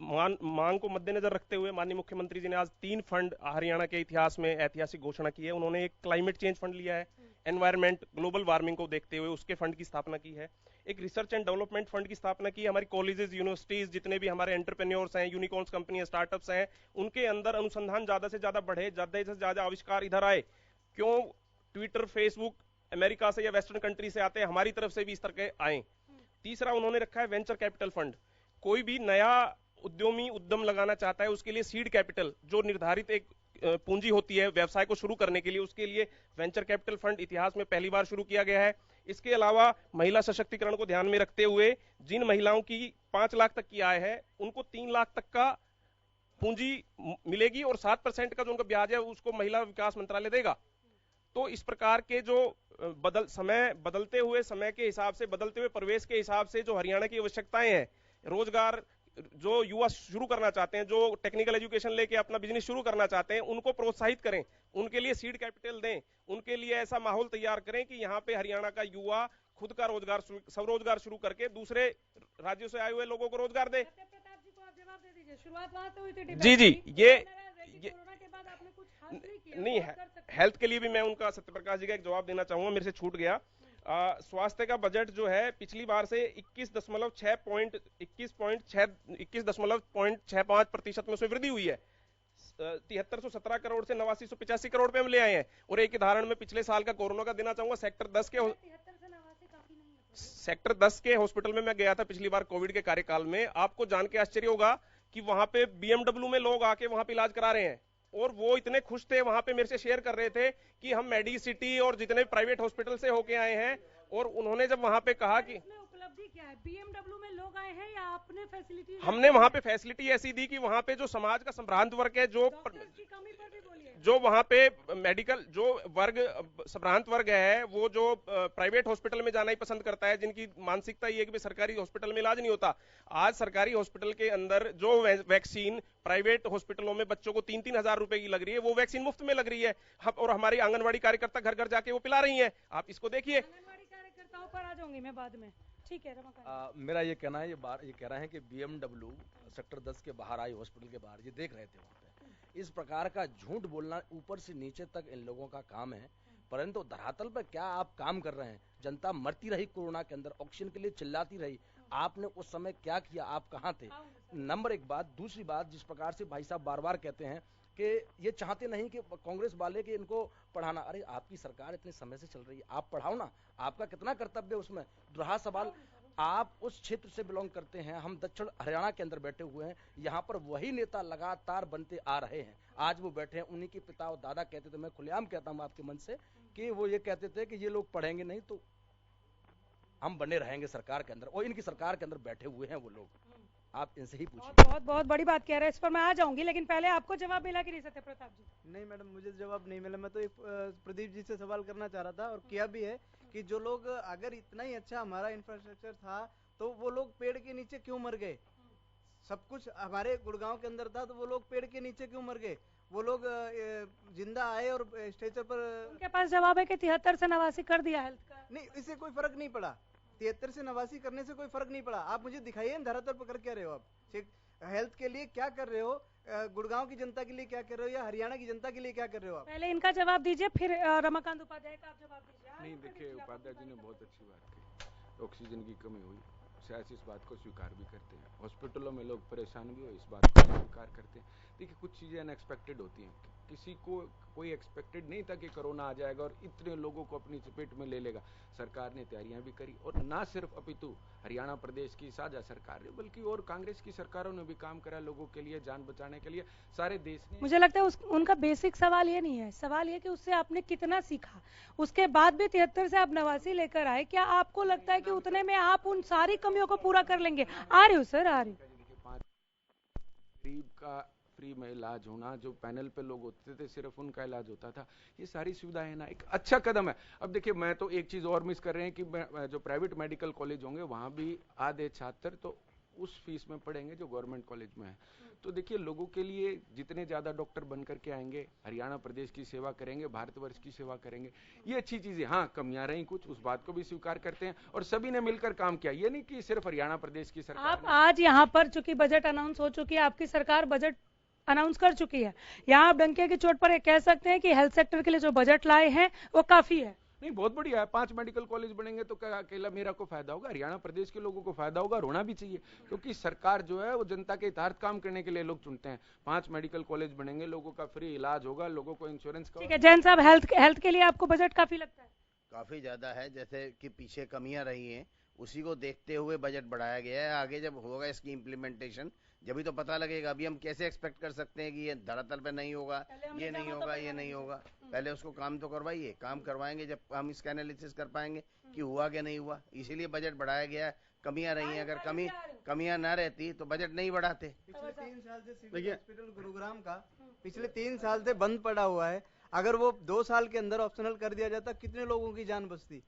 मांग को मद्देनजर रखते हुए माननीय मुख्यमंत्री जी ने आज 3 फंड हरियाणा के इतिहास में ऐतिहासिक घोषणा की है। उन्होंने एक क्लाइमेट चेंज फंड लिया है, एनवायरमेंट ग्लोबल वार्मिंग को देखते हुए उसके फंड की स्थापना की है। एक रिसर्च एंड डेवलपमेंट फंड की स्थापना की है। हमारी कॉलेजेस, यूनिवर्सिटीज, जितने भी हमारे एंटरप्रेन्योर्स हैं, यूनिकॉर्न्स कंपनी, स्टार्टअप्स हैं, उनके अंदर अनुसंधान ज्यादा से ज्यादा बढ़े, ज्यादा से ज्यादा आविष्कार इधर आए। क्यों ट्विटर, फेसबुक अमेरिका से या वेस्टर्न कंट्री से आते हैं, हमारी तरफ से भी इस तरह के आए। तीसरा उन्होंने रखा है वेंचर कैपिटल फंड। कोई भी नया उद्यमी उद्यम लगाना चाहता है, उसके लिए सीड कैपिटल जो निर्धारित एक पूंजी होती है व्यवसाय को शुरू करने के लिए, उसके लिए वेंचर कैपिटल फंड इतिहास में पहली बार शुरू किया गया है। इसके अलावा महिला सशक्तिकरण को ध्यान में रखते हुए जिन महिलाओं की 5 लाख तक की आय है, उनको 3 लाख तक का पूंजी मिलेगी और 7% का जो उनका ब्याज है उसको महिला विकास मंत्रालय देगा। तो इस प्रकार के जो बदलते हुए समय के हिसाब से, बदलते हुए परिवेश के हिसाब से जो हरियाणा की आवश्यकताएं हैं, रोजगार जो युवा शुरू करना चाहते हैं, जो टेक्निकल एजुकेशन लेके अपना बिजनेस शुरू करना चाहते हैं, उनको प्रोत्साहित करें, उनके लिए सीड कैपिटल दें, उनके लिए ऐसा माहौल तैयार करें कि यहाँ पे हरियाणा का युवा खुद का रोजगार, स्वरोजगार शुरू करके दूसरे राज्यों से आए हुए लोगों को रोजगार दे। जी ये नहीं है। हेल्थ के लिए भी मैं उनका सत्यप्रकाश जी का एक जवाब देना चाहूंगा, मेरे से छूट गया। स्वास्थ्य का बजट जो है पिछली बार से 21.65% में उसमें वृद्धि हुई है। 7317 करोड़ से 8985 करोड़ पे हम ले आए हैं। और एक उदाहरण में पिछले साल का कोरोना का देना चाहूंगा। सेक्टर 10 के हॉस्पिटल में मैं गया था पिछली बार कोविड के कार्यकाल में। आपको जान के आश्चर्य होगा कि वहां पे BMW में लोग आके वहां पे इलाज करा रहे हैं, और वो इतने खुश थे, वहां पे मेरे से शेयर कर रहे थे कि हम मेडिसिटी और जितने प्राइवेट हॉस्पिटल से होके आए हैं। और उन्होंने जब वहां पे कहा कि उपलब्धि क्या है? BMW में लोग आए हैं या आपने फैसिलिटी? हमने वहां पे फैसिलिटी ऐसी दी कि वहां पे जो समाज का संभ्रांत वर्ग है, जो वहां पे मेडिकल जो वर्ग संभ्रांत वर्ग है, वो जो प्राइवेट हॉस्पिटल में जाना ही पसंद करता है, जिनकी मानसिकता ये है कि सरकारी हॉस्पिटल में इलाज नहीं होता। आज सरकारी हॉस्पिटल के अंदर जो वैक्सीन प्राइवेट हॉस्पिटलों में बच्चों को 3-3 हजार रुपए की लग रही है, वो वैक्सीन मुफ्त में लग रही है। और हमारी आंगनबाड़ी कार्यकर्ता घर घर जाके वो पिला रही है। आप इसको देखिए। कार्यकर्ताओं पर आ जाऊंगी मैं बाद में। ठीक है रमाकांत। मेरा ये कहना है, ये कह रहे हैं कि BMW सेक्टर 10 के बाहर आई, हॉस्पिटल के बाहर, ये देख रहे थे वहाँ पे। इस प्रकार का झूठ बोलना ऊपर से नीचे तक इन लोगों का काम है, परंतु धरातल पर क्या आप काम कर रहे हैं? जनता मरती रही कोरोना के अंदर, ऑक्सीजन के लिए चिल्लाती रही, आपने उस समय क्या किया? आप कहाँ थे? नंबर एक बात। दूसरी बात, जिस प्रकार से भाई साहब बार बार कहते हैं कि ये चाहते नहीं कि कांग्रेस वाले कि इनको पढ़ाना, अरे आपकी सरकार इतने समय से चल रही है, आप पढ़ाओ ना, आपका कितना कर्तव्य है उसमें। रहा सवाल, आप उस क्षेत्र से बिलोंग करते हैं, हम दक्षिण हरियाणा के अंदर बैठे हुए हैं, यहाँ पर वही नेता लगातार बनते आ रहे हैं। आज वो बैठे हैं, उन्हीं के पिता और दादा कहते थे, मैं खुलेआम कहता हूँ आपके मन से, कि वो ये कहते थे कि ये लोग पढ़ेंगे नहीं तो हम बने रहेंगे सरकार के अंदर, और इनकी सरकार के अंदर बैठे हुए हैं वो लोग। आप इनसे ही पूछिए। बहुत बड़ी बात कह रहे हैं, इस पर मैं आ जाऊंगी, लेकिन पहले आपको जवाब मिला कि नहीं सत्य प्रताप जी? नहीं मैडम, मुझे जवाब नहीं मिला। मैं तो प्रदीप जी से सवाल करना चाह रहा था, और किया भी है, कि जो लोग, अगर इतना ही अच्छा हमारा इंफ्रास्ट्रक्चर था तो वो लोग पेड़ के नीचे क्यों मर गए? सब कुछ हमारे गुड़गांव के अंदर था तो वो लोग पेड़ के नीचे क्यों मर गए? वो लोग जिंदा आए और स्टेचर पर। उनके पास जवाब है कि 73 से 89 कर दिया हेल्थ का। नहीं, इससे कोई फर्क नहीं पड़ा। 73 से 89 करने से कोई फर्क नहीं पड़ा। आप मुझे दिखाइए धरातल पर कर क्या रहे हो आप? हेल्थ के लिए क्या कर रहे हो? गुड़गांव की जनता के लिए क्या कर रहे हो, या हरियाणा की जनता के लिए क्या कर रहे हो आप? पहले इनका जवाब दीजिए, फिर रमाकांत उपाध्याय का आप जवाब दीजिए। नहीं, देखिए उपाध्याय जी ने बहुत अच्छी बात की। ऑक्सीजन की कमी हुई, शायद इस बात को स्वीकार भी करते हैं। हॉस्पिटलों में लोग परेशान भी हो, इस बात को स्वीकार करते हैं। देखिए, कुछ चीज़ें अनएक्सपेक्टेड होती हैं। किसी को कोई एक्सपेक्टेड नहीं था कि कोरोना आ जाएगा और इतने लोगों को अपनी चपेट में ले लेगा। सरकार ने तैयारियां भी करी, और ना सिर्फ अपितु हरियाणा प्रदेश की साझा सरकार ने, बल्कि और कांग्रेस की सरकारों ने भी काम करा लोगों के लिए, जान बचाने के लिए। सारे देश ने। मुझे लगता है उनका बेसिक सवाल ये नहीं है, सवाल ये कि उससे आपने कितना सीखा। उसके बाद भी 73 से आप 89 लेकर आए, क्या आपको लगता है कि उतने में आप उन सारी कमियों को पूरा कर लेंगे? आ रही हूँ सर, आ रही हूँ। गरीब का फ्री में इलाज होना, जो पैनल पे लोग होते थे सिर्फ उनका इलाज होता था, ये सारी सुविधाएं ना एक अच्छा कदम है। अब देखिए, मैं तो एक चीज और मिस कर रहे हैं कि जो प्राइवेट मेडिकल कॉलेज होंगे वहां भी आधे छात्र तो उस फीस में पढ़ेंगे जो गवर्नमेंट कॉलेज में है। तो देखिए, लोगों के लिए जितने ज्यादा डॉक्टर बन करके आएंगे, हरियाणा प्रदेश की सेवा करेंगे, भारतवर्ष की सेवा करेंगे, ये अच्छी चीजें। हाँ, कमियां रही कुछ, उस बात को भी स्वीकार करते हैं, और सभी ने मिलकर काम किया। ये नहीं कि सिर्फ हरियाणा प्रदेश की सरकार। आप आज यहाँ पर चूंकि बजट अनाउंस हो चुकी है, आपकी सरकार बजट अनाउंस कर चुकी है, यहाँ आप डंके की चोट पर ये कह सकते हैं कि हेल्थ सेक्टर के लिए जो बजट लाए हैं वो काफी है? नहीं, बहुत बढ़िया है। 5 मेडिकल कॉलेज बनेंगे तो क्या अकेला मेरा को फायदा होगा? हरियाणा प्रदेश के लोगों को फायदा होगा, रोना भी चाहिए, क्योंकि सरकार जो है वो जनता के हितार्थ काम करने के लिए लोग चुनते हैं। 5 मेडिकल कॉलेज बनेंगे, लोगों का फ्री इलाज होगा, लोगों को इंश्योरेंस का। ठीक है जैन साहब, हेल्थ के लिए आपको बजट काफी लगता है? काफी ज्यादा है। जैसे कि पीछे कमियां रही हैं, उसी को देखते हुए बजट बढ़ाया गया है। आगे जब होगा इसकी इम्प्लीमेंटेशन, जब भी तो पता लगेगा। अभी हम कैसे एक्सपेक्ट कर सकते हैं कि ये धरातल पे नहीं होगा, ये नहीं होगा, ये नहीं होगा? पहले उसको काम तो करवाइए। काम करवाएंगे जब हम इसका एनालिसिस कर पाएंगे कि हुआ क्या नहीं हुआ। इसीलिए बजट बढ़ाया गया है। कमियां रही हैं, अगर कमियां ना रहती तो बजट नहीं बढ़ाते। पिछले 3 साल से सिविल हॉस्पिटल गुरुग्राम का पिछले 3 साल से बंद पड़ा हुआ है। अगर वो 2 साल के अंदर ऑप्शनल कर दिया जाता, कितने लोगों की जान बचती?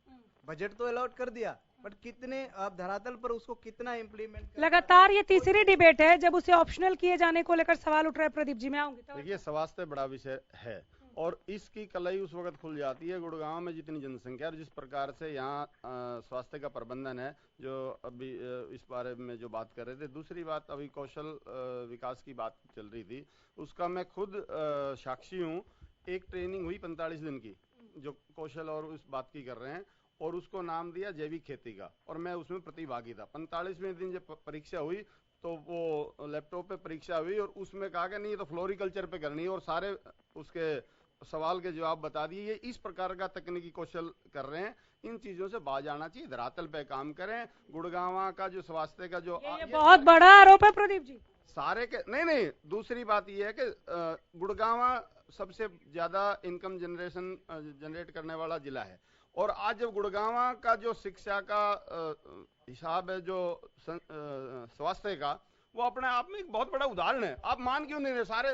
बजट तो अलॉट कर दिया, बट कितने आप धरातल पर उसको कितना इम्प्लीमेंट? लगातार ये तीसरी डिबेट है जब उसे ऑप्शनल किए जाने को लेकर सवाल उठ रहा है। प्रदीप जी, मैं आऊंगी। देखिए, स्वास्थ्य बड़ा विषय है, और इसकी कलई उस वक्त खुल जाती है गुड़गांव में जितनी जनसंख्या और जिस प्रकार से यहाँ स्वास्थ्य का प्रबंधन है, जो अभी इस बारे में जो बात कर रहे थे। दूसरी बात, अभी कौशल विकास की बात चल रही थी, उसका मैं खुद साक्षी हूँ। एक ट्रेनिंग हुई 45 दिन की, जो कौशल और उस बात की कर रहे हैं, और उसको नाम दिया जैविक खेती का, और मैं उसमें प्रतिभागी था। 45वें दिन जब परीक्षा हुई तो वो लैपटॉप पे परीक्षा हुई, और उसमें कहा कि नहीं, ये तो फ्लोरिकल्चर पे करनी है, और सारे उसके सवाल के जवाब बता दिए। ये इस प्रकार का तकनीकी कौशल कर रहे हैं। इन चीजों से बाज आना चाहिए, धरातल पे काम करें। गुड़गांव का जो स्वास्थ्य का जो ये बहुत बड़ा आरोप है प्रदीप जी। सारे के नहीं, दूसरी बात ये है कि गुड़गांव सबसे ज्यादा इनकम जनरेट करने वाला जिला है, और आज जब गुड़गांव का जो शिक्षा का हिसाब है जो स्वास्थ्य का, वो अपने आप में एक बहुत बड़ा उदाहरण है। आप मान क्यों नहीं रहे? सारे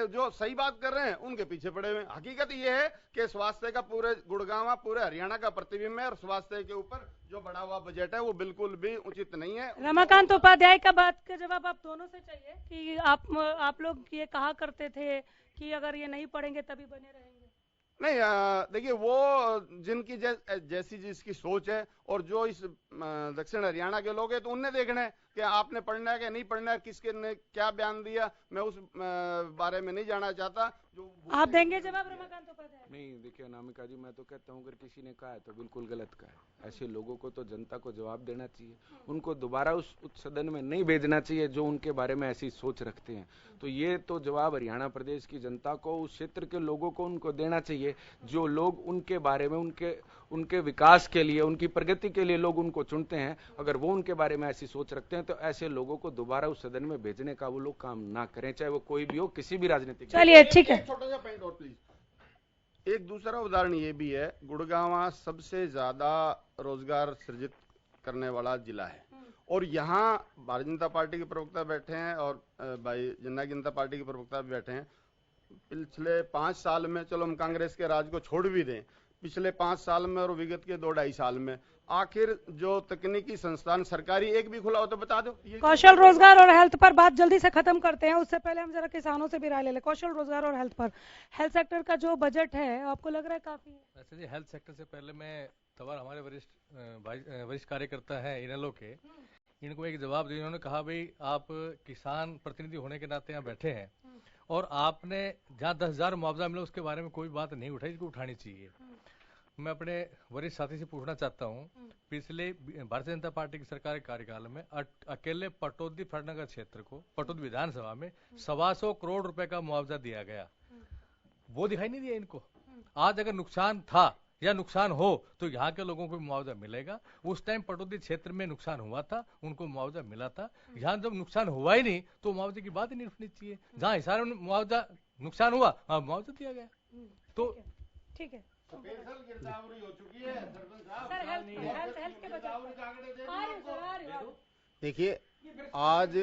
जो सही बात कर रहे हैं उनके पीछे पड़े हुए। हकीकत ये है कि स्वास्थ्य का पूरे गुड़गांव, पूरे हरियाणा का प्रतिबिंब है, और स्वास्थ्य के ऊपर जो बढ़ा हुआ बजट है वो बिल्कुल भी उचित नहीं है। रमाकांत उपाध्याय का बात का जवाब आप दोनों से चाहिए कि आप लोग ये कहा करते थे कि अगर ये नहीं पढ़ेंगे तभी बने रहेंगे। नहीं, देखिए, वो जिनकी जैसी जिसकी सोच है, और जो इस दक्षिण हरियाणा के लोग हैं तो उनने देखना है कि आपने पढ़ना है कि नहीं पढ़ना है, किसके ने क्या बयान दिया, मैं उस बारे में नहीं जाना चाहता। जो आप देंगे जवाब रमाकांत उपाध्याय? नहीं, देखिए अनामिका जी, मैं तो कहता हूँ अगर किसी ने कहा है तो बिल्कुल गलत कहा है। ऐसे लोगों को तो जनता को जवाब देना चाहिए, उनको दोबारा उस सदन में नहीं भेजना चाहिए जो उनके बारे में ऐसी सोच रखते हैं। तो ये तो जवाब हरियाणा प्रदेश की जनता को, उस क्षेत्र के लोगों को उनको देना चाहिए, जो लोग उनके बारे में, उनके विकास के लिए, उनकी प्रगति के लिए लोग उनको चुनते हैं। अगर वो उनके बारे में ऐसी सोच रखते हैं तो ऐसे लोगों को दोबारा उस सदन में भेजने का वो लोग काम ना करें, चाहे वो कोई भी हो, किसी भी राजनीतिक। चलिए, ठीक है। छोटा सा पॉइंट और प्लीज। एक दूसरा उदाहरण ये भी है, गुड़गांव सबसे ज्यादा रोजगार सृजित करने वाला जिला है, और यहाँ भारतीय जनता पार्टी के प्रवक्ता बैठे हैं और भाई जनता पार्टी के प्रवक्ता भी बैठे हैं। पिछले 5 साल में, चलो हम कांग्रेस के राज को छोड़ भी दें, पिछले 5 साल में और विगत के 2-2.5 साल में आखिर जो तकनीकी संस्थान सरकारी एक भी खुला हो तो बता दो। कौशल रोजगार और हेल्थ पर बात जल्दी से खत्म करते हैं, उससे पहले हम जरा किसानों से भी राय ले लें। कौशल रोजगार और हेल्थ पर, हेल्थ सेक्टर का जो बजट है आपको लग रहा है काफी है? वैसे जी हेल्थ सेक्टर से पहले मैं तवार हमारे वरिष्ठ कार्यकर्ता है इनेलो के, इनको एक जवाब दिया। उन्होंने कहा भाई आप किसान प्रतिनिधि होने के नाते यहाँ बैठे हैं और आपने जहाँ 10,000 मुआवजा मिला उसके बारे में कोई बात नहीं उठाई, इसको उठानी चाहिए। मैं अपने वरिष्ठ साथी से पूछना चाहता हूँ, पिछले भारतीय जनता पार्टी की सरकार के कार्यकाल में अकेले पटौदी फरनगर क्षेत्र को, पटौदी विधानसभा में 125 करोड़ रुपए का मुआवजा दिया गया, वो दिखाई नहीं दिया इनको। आज अगर नुकसान था या नुकसान हो तो यहाँ के लोगों को मुआवजा मिलेगा। उस टाइम पटौदी क्षेत्र में नुकसान हुआ था, उनको मुआवजा मिला था। यहाँ जब नुकसान हुआ ही नहीं तो मुआवजे की बात ही नहीं उठनी चाहिए। जहाँ हिसार में मुआवजा नुकसान हुआ, हाँ मुआवजा दिया गया। तो ठीक है, गिरदावरी हो चुकी है सर, हेल्थ के बजट। देखिए आज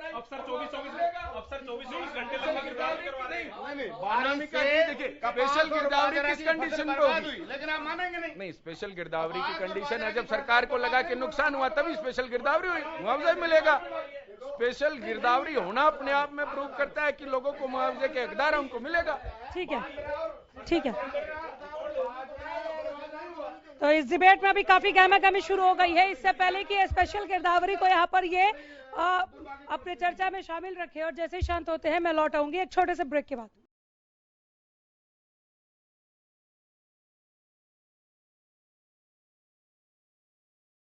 अफसर 24 घंटे लंबा गिरदावरी करवा रहे हैं। देखिए स्पेशल गिरदावरी किस कंडीशन पे होगी? लेकिन आप मानेंगे नहीं, स्पेशल गिरदावरी की कंडीशन है जब सरकार को लगा कि नुकसान हुआ तभी स्पेशल गिरदावरी हुई, मुआवजा मिलेगा। स्पेशल गिरदावरी होना अपने आप में प्रूव करता है कि लोगों को मुआवजे के हकदार है, उनको मिलेगा। ठीक है, ठीक है। तो इस डिबेट में अभी काफी गहमा-गहमी शुरू हो गई है। इससे पहले कि स्पेशल गिरदावरी को यहाँ पर ये अपने चर्चा में शामिल रखे और जैसे ही शांत होते हैं मैं लौट आऊंगी एक छोटे से ब्रेक के बाद।